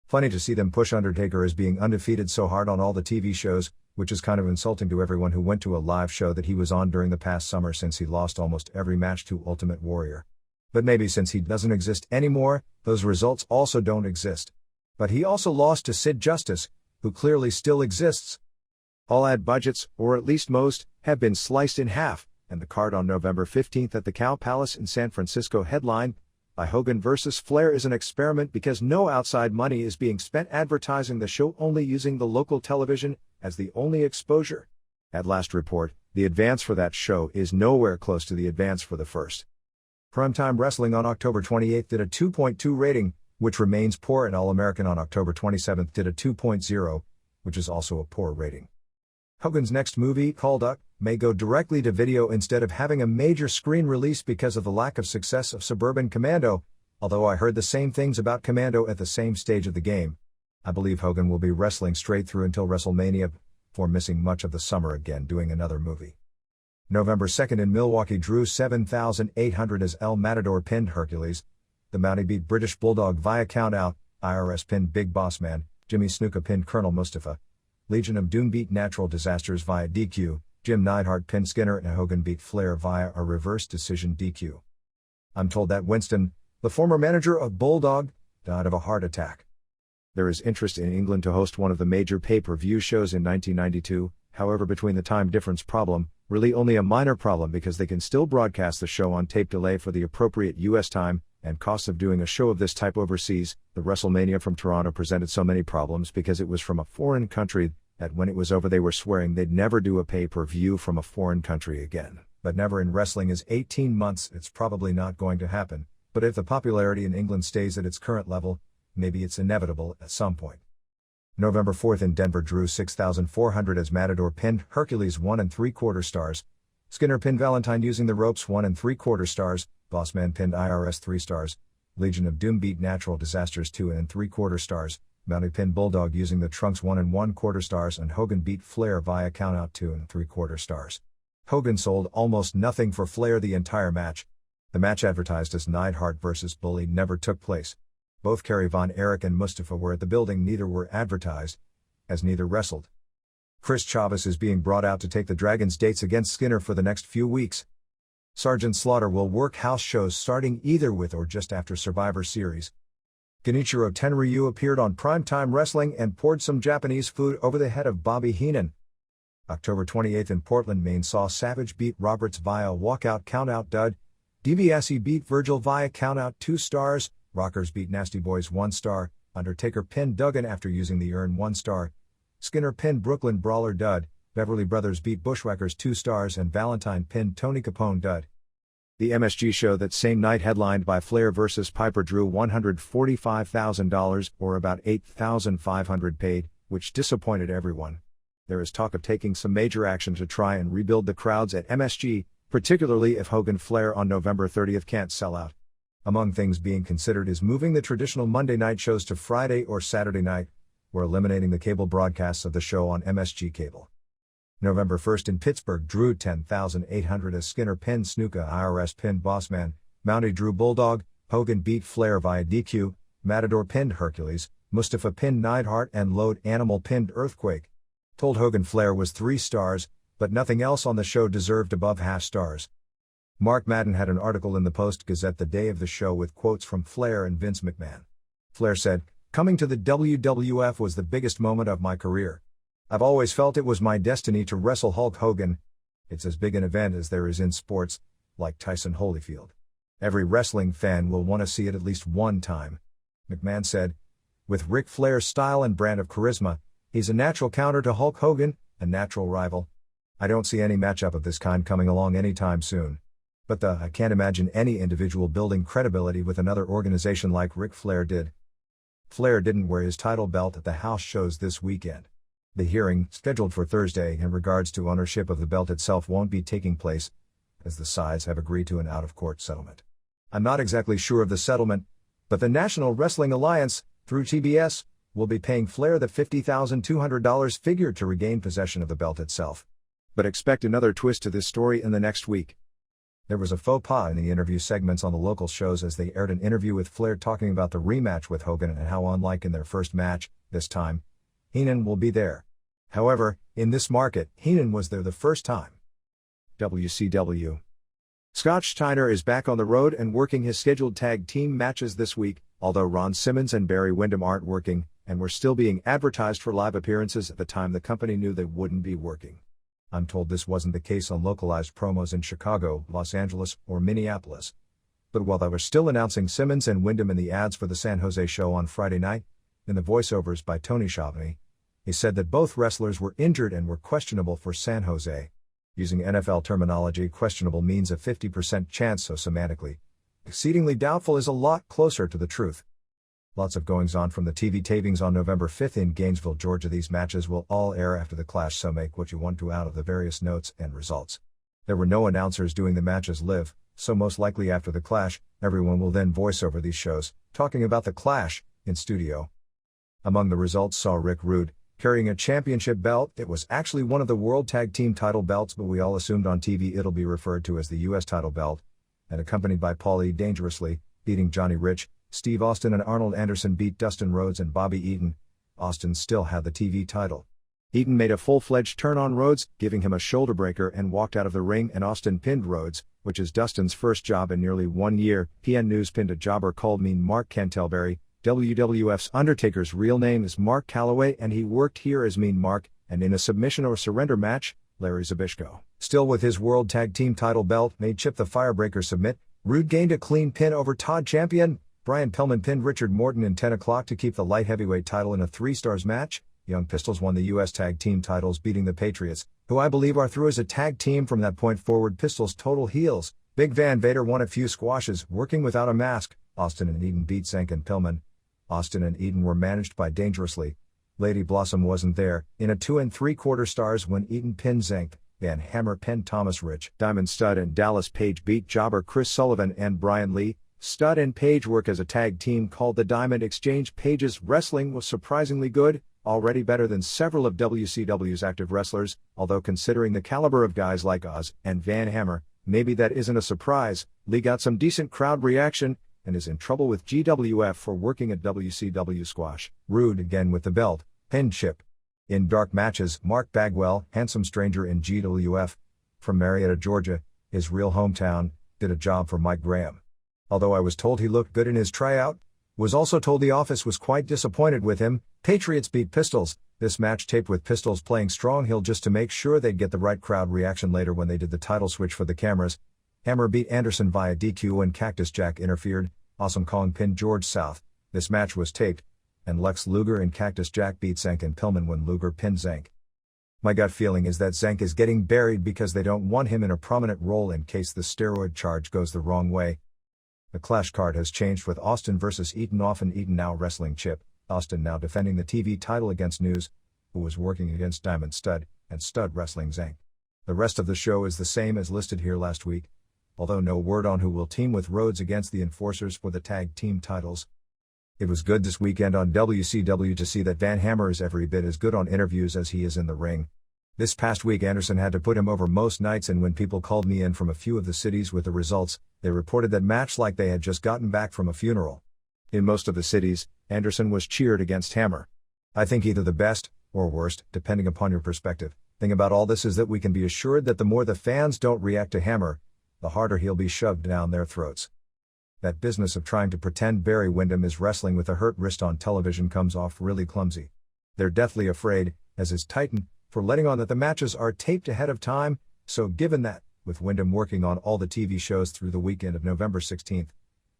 Funny to see them push Undertaker as being undefeated so hard on all the TV shows, which is kind of insulting to everyone who went to a live show that he was on during the past summer since he lost almost every match to Ultimate Warrior. But maybe since he doesn't exist anymore, those results also don't exist. But he also lost to Sid Justice, who clearly still exists. All ad budgets, or at least most, have been sliced in half, and the card on November 15th at the Cow Palace in San Francisco headlined by Hogan vs. Flair is an experiment because no outside money is being spent advertising the show, only using the local television as the only exposure. At last report, the advance for that show is nowhere close to the advance for the first. Primetime Wrestling on October 28th did a 2.2 rating, which remains poor, and All-American on October 27th did a 2.0, which is also a poor rating. Hogan's next movie, called Up, may go directly to video instead of having a major screen release because of the lack of success of Suburban Commando, although I heard the same things about Commando at the same stage of the game. I believe Hogan will be wrestling straight through until WrestleMania, before missing much of the summer again doing another movie. November 2nd in Milwaukee drew 7,800 as El Matador pinned Hercules. The Mountie beat British Bulldog via countout, IRS pinned Big Boss Man, Jimmy Snuka pinned Colonel Mustafa. Legion of Doom beat Natural Disasters via DQ, Jim Neidhart pinned Skinner, and Hogan beat Flair via a reverse decision DQ. I'm told that Winston, the former manager of Bulldog, died of a heart attack. There is interest in England to host one of the major pay-per-view shows in 1992, however, between the time difference problem, really only a minor problem because they can still broadcast the show on tape delay for the appropriate US time, and costs of doing a show of this type overseas. The WrestleMania from Toronto presented so many problems because it was from a foreign country that when it was over they were swearing they'd never do a pay-per-view from a foreign country again. But never in wrestling is 18 months, it's probably not going to happen, but if the popularity in England stays at its current level, maybe it's inevitable at some point. November 4th in Denver drew 6,400 as Matador pinned Hercules 1 3/4 stars, Skinner pinned Valentine using the ropes 1 3/4 stars, Bossman pinned IRS 3 stars, Legion of Doom beat Natural Disasters 2 3/4 stars, Mountie pinned Bulldog using the trunks 1 1/4 stars, and Hogan beat Flair via countout 2 3/4 stars. Hogan sold almost nothing for Flair the entire match. The match advertised as Neidhart vs. Bully never took place. Both Kerry Von Erich and Mustafa were at the building, neither were advertised, as neither wrestled. Chris Chavis is being brought out to take the Dragons' dates against Skinner for the next few weeks. Sergeant Slaughter will work house shows starting either with or just after Survivor Series. Genichiro Tenryu appeared on Primetime Wrestling and poured some Japanese food over the head of Bobby Heenan. October 28th in Portland, Maine saw Savage beat Roberts via walkout countout dud, DiBiase beat Virgil via countout 2 stars, Rockers beat Nasty Boys 1 star, Undertaker pinned Duggan after using the urn 1 star, Skinner pinned Brooklyn Brawler dud, Beverly Brothers beat Bushwhackers 2 stars, and Valentine pinned Tony Capone dud. The MSG show that same night, headlined by Flair vs. Piper, drew $145,000 or about $8,500 paid, which disappointed everyone. There is talk of taking some major action to try and rebuild the crowds at MSG, particularly if Hogan Flair on November 30th can't sell out. Among things being considered is moving the traditional Monday night shows to Friday or Saturday night, or eliminating the cable broadcasts of the show on MSG Cable. November 1st in Pittsburgh, Drew 10,800 as Skinner pinned Snuka, IRS pinned Bossman, Mountie drew Bulldog, Hogan beat Flair via DQ, Matador pinned Hercules, Mustafa pinned Neidhart and Load Animal pinned Earthquake. Told Hogan Flair was 3 stars, but nothing else on the show deserved above half stars. Mark Madden had an article in the Post-Gazette the day of the show with quotes from Flair and Vince McMahon. Flair said, "Coming to the WWF was the biggest moment of my career. I've always felt it was my destiny to wrestle Hulk Hogan. It's as big an event as there is in sports, like Tyson Holyfield. Every wrestling fan will want to see it at least one time." McMahon said, "With Ric Flair's style and brand of charisma, he's a natural counter to Hulk Hogan, a natural rival. I don't see any matchup of this kind coming along anytime soon. But I can't imagine any individual building credibility with another organization like Ric Flair did." Flair didn't wear his title belt at the house shows this weekend. The hearing, scheduled for Thursday in regards to ownership of the belt itself, won't be taking place, as the sides have agreed to an out-of-court settlement. I'm not exactly sure of the settlement, but the National Wrestling Alliance, through TBS, will be paying Flair the $50,200 figure to regain possession of the belt itself. But expect another twist to this story in the next week. There was a faux pas in the interview segments on the local shows as they aired an interview with Flair talking about the rematch with Hogan and how, unlike in their first match, this time, Heenan will be there. However, in this market, Heenan was there the first time. WCW. Scott Steiner is back on the road and working his scheduled tag team matches this week, although Ron Simmons and Barry Windham aren't working, and were still being advertised for live appearances at the time the company knew they wouldn't be working. I'm told this wasn't the case on localized promos in Chicago, Los Angeles, or Minneapolis. But while they were still announcing Simmons and Windham in the ads for the San Jose show on Friday night, in the voiceovers by Tony Schiavone, he said that both wrestlers were injured and were questionable for San Jose. Using NFL terminology, questionable means a 50% chance, so semantically, exceedingly doubtful is a lot closer to the truth. Lots of goings-on from the TV tapings on November 5th in Gainesville, Georgia. These matches will all air after the Clash, so make what you want to out of the various notes and results. There were no announcers doing the matches live, so most likely after the Clash, everyone will then voice over these shows, talking about the Clash, in studio. Among the results saw Rick Rude carrying a championship belt. It was actually one of the World Tag Team title belts, but we all assumed on TV it'll be referred to as the U.S. title belt, and accompanied by Paul E. Dangerously, beating Johnny Rich. Steve Austin and Arnold Anderson beat Dustin Rhodes and Bobby Eaton. Austin still had the TV title. Eaton made a full-fledged turn on Rhodes, giving him a shoulder breaker, and walked out of the ring, and Austin pinned Rhodes, which is Dustin's first job in nearly 1 year. PN News pinned a jobber called Mean Mark Cantelberry. WWF's Undertaker's real name is Mark Calloway, and he worked here as Mean Mark, and in a submission or surrender match, Larry Zbyszko, still with his World Tag Team title belt, made Chip the Firebreaker submit. Rude gained a clean pin over Todd Champion. Brian Pillman pinned Richard Morton in 10 o'clock to keep the light heavyweight title in a 3-stars match. Young Pistols won the U.S. Tag Team titles, beating the Patriots, who I believe are through as a tag team from that point forward. Pistols total heels. Big Van Vader won a few squashes, working without a mask. Austin and Eaton beat Zank and Pillman. Austin and Eaton were managed by Dangerously. Lady Blossom wasn't there, in a 2 3/4 stars when Eaton pinned Zank. Van Hammer pinned Thomas Rich. Diamond Stud and Dallas Page beat jobber Chris Sullivan and Brian Lee. Stud and Page work as a tag team called the Diamond Exchange. Page's wrestling was surprisingly good, already better than several of WCW's active wrestlers, although considering the caliber of guys like Oz and Van Hammer, maybe that isn't a surprise. Lee got some decent crowd reaction, and is in trouble with GWF for working at WCW Squash. Rude again with the belt, pinned Chip. In dark matches, Mark Bagwell, handsome stranger in GWF, from Marietta, Georgia, his real hometown, did a job for Mike Graham. Although I was told he looked good in his tryout, was also told the office was quite disappointed with him. Patriots beat Pistols. This match taped with Pistols playing Strong Hill just to make sure they'd get the right crowd reaction later when they did the title switch for the cameras. Hammer beat Anderson via DQ when Cactus Jack interfered. Awesome Kong pinned George South. This match was taped, and Lex Luger and Cactus Jack beat Zank and Pillman when Luger pinned Zank. My gut feeling is that Zank is getting buried because they don't want him in a prominent role in case the steroid charge goes the wrong way. The Clash card has changed with Austin versus Eaton, often Eaton now wrestling Chip, Austin now defending the TV title against News, who was working against Diamond Stud, and Stud wrestling Zank. The rest of the show is the same as listed here last week, although no word on who will team with Rhodes against the Enforcers for the tag team titles. It was good this weekend on WCW to see that Van Hammer is every bit as good on interviews as he is in the ring. This past week Anderson had to put him over most nights, and when people called me in from a few of the cities with the results, they reported that match like they had just gotten back from a funeral. In most of the cities, Anderson was cheered against Hammer. I think either the best, or worst, depending upon your perspective, thing about all this is that we can be assured that the more the fans don't react to Hammer, the harder he'll be shoved down their throats. That business of trying to pretend Barry Windham is wrestling with a hurt wrist on television comes off really clumsy. They're deathly afraid, as is Titan, for letting on that the matches are taped ahead of time, so given that, with Windham working on all the TV shows through the weekend of November 16th,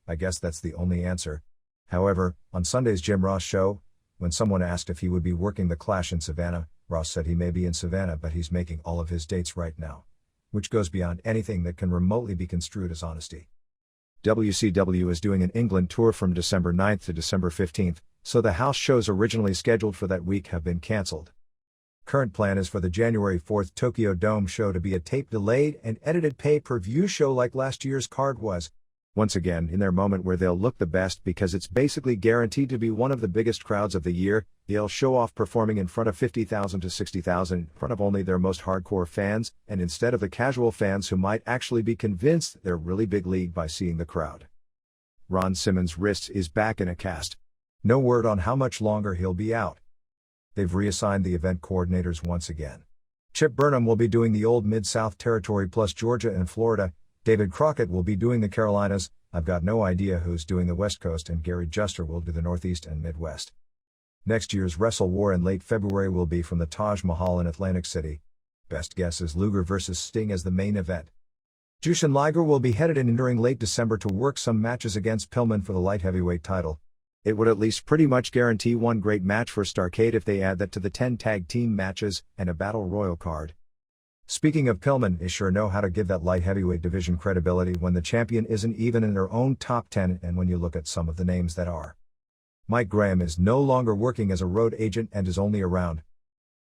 I guess that's the only answer. However, on Sunday's Jim Ross show, when someone asked if he would be working the Clash in Savannah, Ross said he may be in Savannah but he's making all of his dates right now. Which goes beyond anything that can remotely be construed as honesty. WCW is doing an England tour from December 9th to December 15th, so the house shows originally scheduled for that week have been cancelled. Current plan is for the January 4th Tokyo Dome show to be a tape-delayed and edited pay-per-view show like last year's card was. Once again, in their moment where they'll look the best because it's basically guaranteed to be one of the biggest crowds of the year, they'll show off performing in front of 50,000 to 60,000 in front of only their most hardcore fans, and instead of the casual fans who might actually be convinced they're really big league by seeing the crowd. Ron Simmons' wrist is back in a cast. No word on how much longer he'll be out. They've reassigned the event coordinators once again. Chip Burnham will be doing the old Mid-South territory plus Georgia and Florida. David Crockett will be doing the Carolinas. I've got no idea who's doing the West Coast, and Gary Juster will do the Northeast and Midwest. Next year's Wrestle War in late February will be from the Taj Mahal in Atlantic City. Best guess is Luger vs. Sting as the main event. Jushin Liger will be headed in during late December to work some matches against Pillman for the light heavyweight title. It would at least pretty much guarantee one great match for Starrcade if they add that to the 10 tag team matches and a battle royal card. Speaking of Pillman, they sure know how to give that light heavyweight division credibility when the champion isn't even in their own top 10, and when you look at some of the names that are. Mike Graham is no longer working as a road agent and is only around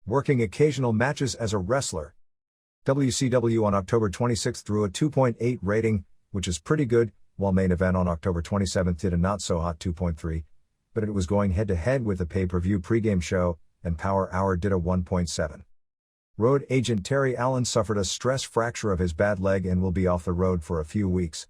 working occasional matches as a wrestler. WCW on October 26 threw a 2.8 rating, which is pretty good, while Main Event on October 27 did a not-so-hot 2.3, but it was going head-to-head with the pay-per-view pregame show, and Power Hour did a 1.7. Road agent Terry Allen suffered a stress fracture of his bad leg and will be off the road for a few weeks.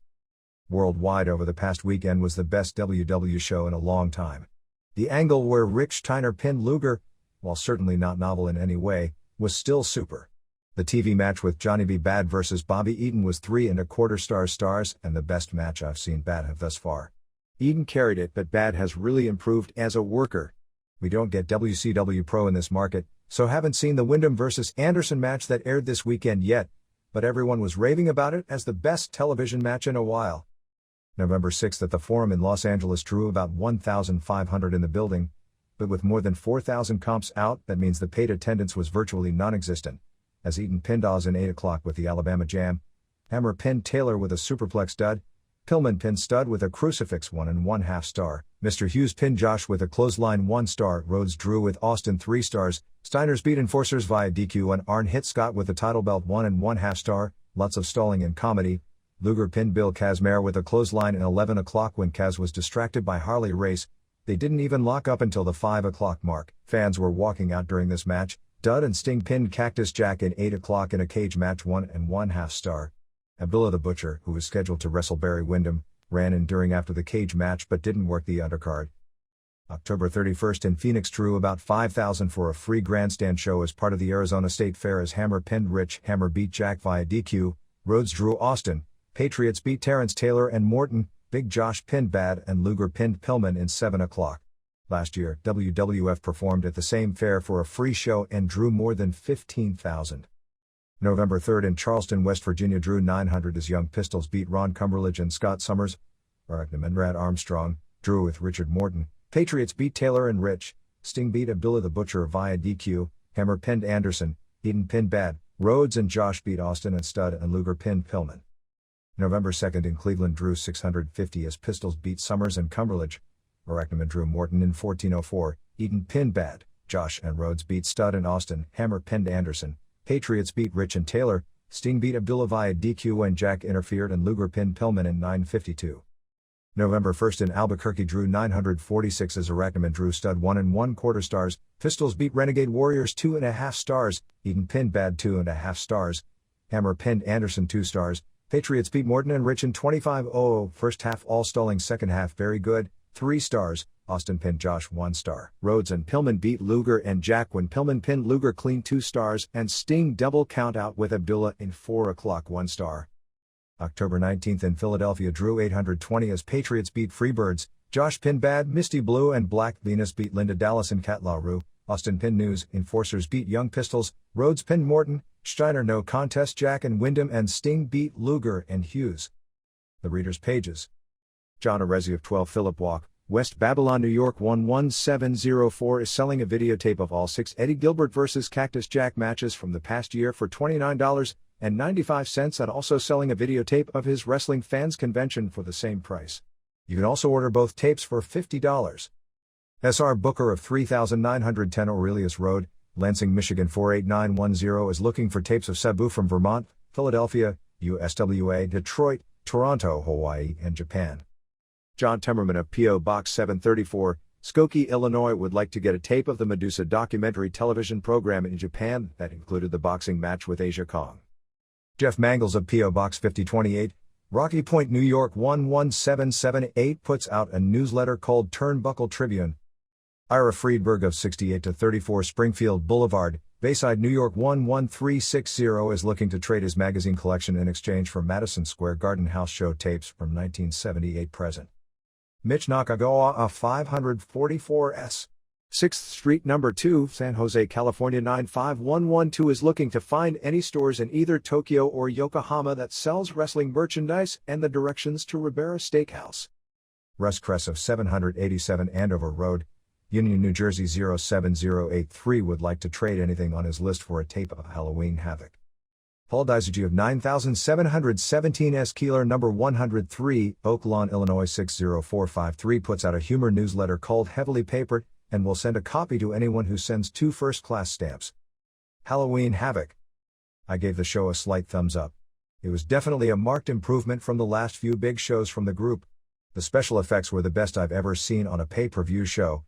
Worldwide over the past weekend was the best WW show in a long time. The angle where Rick Steiner pinned Luger, while certainly not novel in any way, was still super. The TV match with Johnny B. Bad vs. Bobby Eaton was 3.25 stars and the best match I've seen Bad have thus far. Eaton carried it, but Bad has really improved as a worker. We don't get WCW Pro in this market, so haven't seen the Windham vs. Anderson match that aired this weekend yet, but everyone was raving about it as the best television match in a while. November 6th at the Forum in Los Angeles drew about 1,500 in the building, but with more than 4,000 comps out, that means the paid attendance was virtually non-existent, as Eaton pinned Oz in 8 o'clock with the Alabama Jam, Hammer pinned Taylor with a superplex stud, Pillman pinned Stud with a crucifix 1.5 star, Mr. Hughes pinned Josh with a clothesline 1 star, Rhodes drew with Austin 3 stars, Steiner's beat Enforcers via DQ, and Arn hit Scott with a title belt 1.5 star, lots of stalling and comedy. Luger pinned Bill Kazmaier with a clothesline at 11 o'clock when Kaz was distracted by Harley Race. They didn't even lock up until the 5 o'clock mark. Fans were walking out during this match. Dud and Sting pinned Cactus Jack at 8 o'clock in a cage match 1.5 star. Abdullah the Butcher, who was scheduled to wrestle Barry Windham, ran in during after the cage match but didn't work the undercard. October 31st in Phoenix drew about 5,000 for a free grandstand show as part of the Arizona State Fair as Hammer pinned Rich. Hammer beat Jack via DQ, Rhodes drew Austin, Patriots beat Terrence Taylor and Morton, Big Josh pinned Bad, and Luger pinned Pillman in 7 o'clock. Last year, WWF performed at the same fair for a free show and drew more than 15,000. November 3rd in Charleston, West Virginia drew 900 as Young Pistols beat Ron Cumberledge and Scott Summers. Arachnam and Brad Armstrong drew with Richard Morton. Patriots beat Taylor and Rich. Sting beat Abdullah the Butcher via DQ. Hammer pinned Anderson. Eaton pinned Bad. Rhodes and Josh beat Austin and Stud, and Luger pinned Pillman. November 2nd in Cleveland drew 650 as Pistols beat Summers and Cumberledge. Arachnam drew Morton in 1404, Eaton pinned Bad, Josh and Rhodes beat Stud and Austin, Hammer pinned Anderson, Patriots beat Rich and Taylor, Sting beat Abdullah via DQ when Jack interfered, and Luger pinned Pillman in 952. November 1st in Albuquerque drew 946 as Arachnaman drew stud 1 1/4 stars, Pistols beat Renegade Warriors 2.5 stars, Eaton pinned Bad 2.5 stars, Hammer pinned Anderson 2 stars, Patriots beat Morton and Rich in 25-0, first half all stalling, second half very good, 3 stars, Austin pinned Josh 1 star. Rhodes and Pillman beat Luger and Jack when Pillman pinned Luger clean 2 stars and Sting double count out with Abdullah in 4 o'clock 1 star. October 19th in Philadelphia drew 820 as Patriots beat Freebirds, Josh pinned Bad Misty Blue and Black Venus beat Linda Dallas and Cat LaRue, Austin pinned News, Enforcers beat Young Pistols, Rhodes pinned Morton, Steiner no contest, Jack and Wyndham and Sting beat Luger and Hughes. The readers' pages. John Arezzi of 12 Phillip Walk, West Babylon, New York 11704 is selling a videotape of all 6 Eddie Gilbert vs. Cactus Jack matches from the past year for $29.95 and also selling a videotape of his Wrestling Fans Convention for the same price. You can also order both tapes for $50. S.R. Booker of 3910 Aurelius Road, Lansing, Michigan 48910 is looking for tapes of Sabu from Vermont, Philadelphia, USWA, Detroit, Toronto, Hawaii, and Japan. John Temmerman of P.O. Box 734, Skokie, Illinois would like to get a tape of the Medusa documentary television program in Japan that included the boxing match with Asia Kong. Jeff Mangles of P.O. Box 5028, Rocky Point, New York 11778 puts out a newsletter called Turnbuckle Tribune. Ira Friedberg of 68-34 Springfield Boulevard, Bayside, New York 11360 is looking to trade his magazine collection in exchange for Madison Square Garden House show tapes from 1978 present. Mitch Nakagawa of 544S. 6th Street No. 2, San Jose, California 95112 is looking to find any stores in either Tokyo or Yokohama that sells wrestling merchandise and the directions to Ribera Steakhouse. Russ Kress of 787 Andover Road, Union, New Jersey 07083 would like to trade anything on his list for a tape of Halloween Havoc. Paul Dizegi of 9717 S. Keeler No. 103, Oak Lawn, Illinois 60453 puts out a humor newsletter called Heavily Papered, and will send a copy to anyone who sends 2 first-class stamps. Halloween Havoc. I gave the show a slight thumbs up. It was definitely a marked improvement from the last few big shows from the group. The special effects were the best I've ever seen on a pay-per-view show.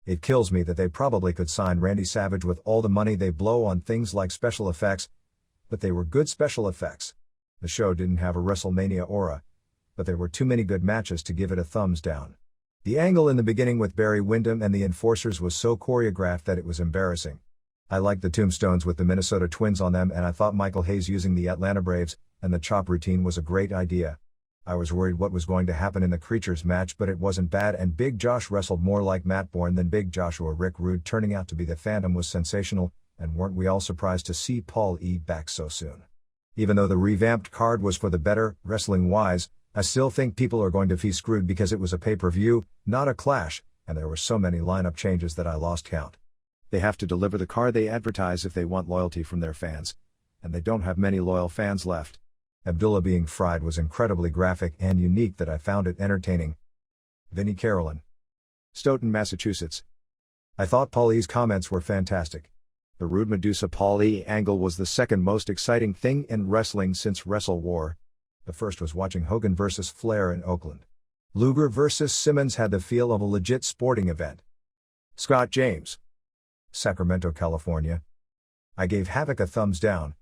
It kills me that they probably could sign Randy Savage with all the money they blow on things like special effects, but they were good special effects. The show didn't have a WrestleMania aura, but there were too many good matches to give it a thumbs down. The angle in the beginning with Barry Windham and the Enforcers was so choreographed that it was embarrassing. I liked the tombstones with the Minnesota Twins on them, and I thought Michael Hayes using the Atlanta Braves and the chop routine was a great idea. I was worried what was going to happen in the Creatures match, but it wasn't bad, and Big Josh wrestled more like Matt Bourne than Big Joshua. Rick Rude turning out to be the Phantom was sensational, and weren't we all surprised to see Paul E. back so soon? Even though the revamped card was for the better, wrestling-wise, I still think people are going to be screwed because it was a pay-per-view, not a clash, and there were so many lineup changes that I lost count. They have to deliver the card they advertise if they want loyalty from their fans, and they don't have many loyal fans left. Abdullah being fried was incredibly graphic and unique that I found it entertaining. Vinnie Carolyn. Stoughton, Massachusetts. I thought Paul E's comments were fantastic. The Rude Medusa Paul E angle was the second most exciting thing in wrestling since Wrestle War. The first was watching Hogan vs. Flair in Oakland. Luger vs. Simmons had the feel of a legit sporting event. Scott James. Sacramento, California. I gave Havoc a thumbs down.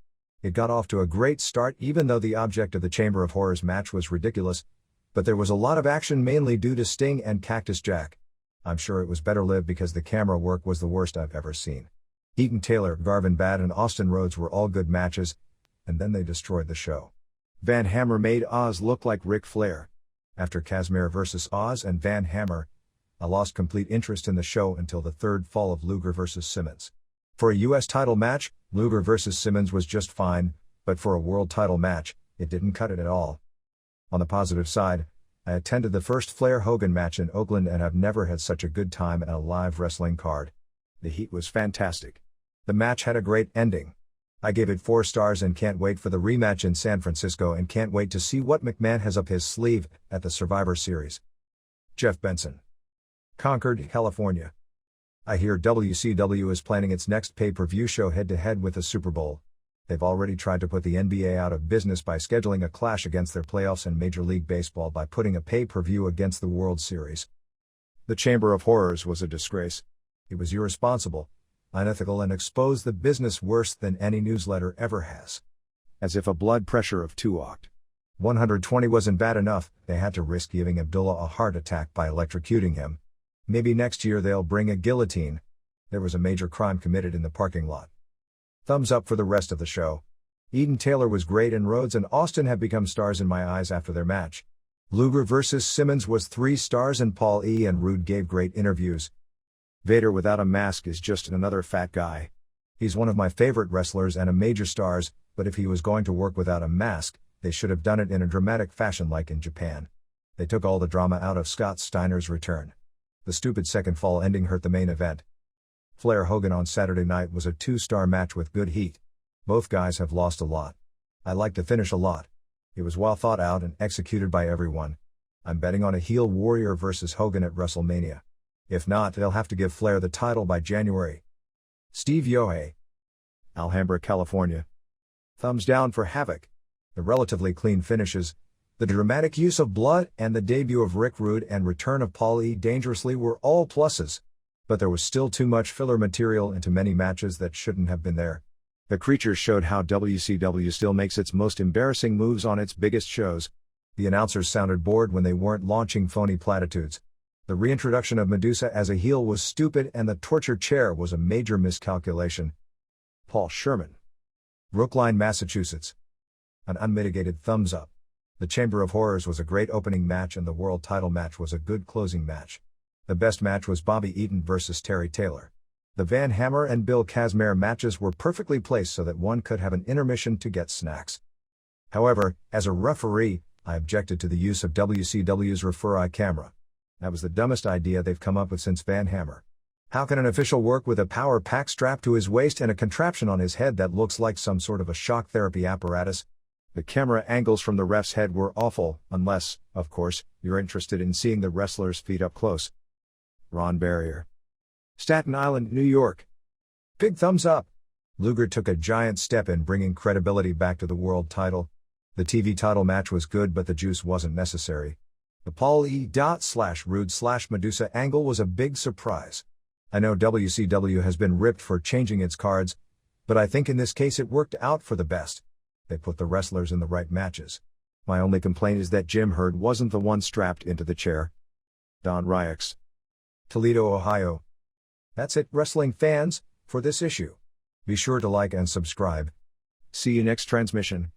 It got off to a great start even though the object of the Chamber of Horrors match was ridiculous, but there was a lot of action mainly due to Sting and Cactus Jack. I'm sure it was better lived because the camera work was the worst I've ever seen. Eaton Taylor, Garvin Bad and Austin Rhodes were all good matches, and then they destroyed the show. Van Hammer made Oz look like Ric Flair. After Casimir vs. Oz and Van Hammer, I lost complete interest in the show until the third fall of Luger vs. Simmons. For a US title match, Luger vs. Simmons was just fine, but for a world title match, it didn't cut it at all. On the positive side, I attended the first Flair-Hogan match in Oakland and have never had such a good time at a live wrestling card. The heat was fantastic. The match had a great ending. I gave it 4 stars and can't wait for the rematch in San Francisco and can't wait to see what McMahon has up his sleeve at the Survivor Series. Jeff Benson. Concord, California. I hear WCW is planning its next pay-per-view show head-to-head with the Super Bowl. They've already tried to put the NBA out of business by scheduling a clash against their playoffs, and Major League Baseball by putting a pay-per-view against the World Series. The Chamber of Horrors was a disgrace. It was irresponsible, unethical, and exposed the business worse than any newsletter ever has. As if a blood pressure of 120 wasn't bad enough, they had to risk giving Abdullah a heart attack by electrocuting him. Maybe next year they'll bring a guillotine. There was a major crime committed in the parking lot. Thumbs up for the rest of the show. Eaton Taylor was great, and Rhodes and Austin have become stars in my eyes after their match. Luger vs. Simmons was 3 stars, and Paul E. and Rude gave great interviews. Vader without a mask is just another fat guy. He's one of my favorite wrestlers and a major stars, but if he was going to work without a mask, they should have done it in a dramatic fashion like in Japan. They took all the drama out of Scott Steiner's return. The stupid second fall ending hurt the main event. Flair Hogan on Saturday night was a 2-star match with good heat. Both guys have lost a lot. I like to finish a lot. It was well thought out and executed by everyone. I'm betting on a heel Warrior versus Hogan at WrestleMania. If not, they'll have to give Flair the title by January. Steve Yohei, Alhambra, California. Thumbs down for Havoc. The relatively clean finishes, the dramatic use of blood, and the debut of Rick Rude and return of Paul E. Dangerously were all pluses. But there was still too much filler material into many matches that shouldn't have been there. The creatures showed how WCW still makes its most embarrassing moves on its biggest shows. The announcers sounded bored when they weren't launching phony platitudes. The reintroduction of Medusa as a heel was stupid, and the torture chair was a major miscalculation. Paul Sherman, Brookline, Massachusetts. An unmitigated thumbs up. The Chamber of Horrors was a great opening match, and the world title match was a good closing match. The best match was Bobby Eaton versus Terry Taylor. The Van Hammer and Bill Kazmaier matches were perfectly placed so that one could have an intermission to get snacks. However, as a referee, I objected to the use of WCW's refer-eye camera. That was the dumbest idea they've come up with since Van Hammer. How can an official work with a power pack strapped to his waist and a contraption on his head that looks like some sort of a shock therapy apparatus? The camera angles from the ref's head were awful, unless, of course, you're interested in seeing the wrestler's feet up close. Ron Barrier, Staten Island, New York. Big thumbs up. Luger took a giant step in bringing credibility back to the world title. The TV title match was good, but the juice wasn't necessary. The Paul E.Rude/Medusa angle was a big surprise. I know WCW has been ripped for changing its cards, but I think in this case it worked out for the best. They put the wrestlers in the right matches. My only complaint is that Jim Herd wasn't the one strapped into the chair. Don Riox, Toledo, Ohio. That's it, wrestling fans, for this issue. Be sure to like and subscribe. See you next transmission.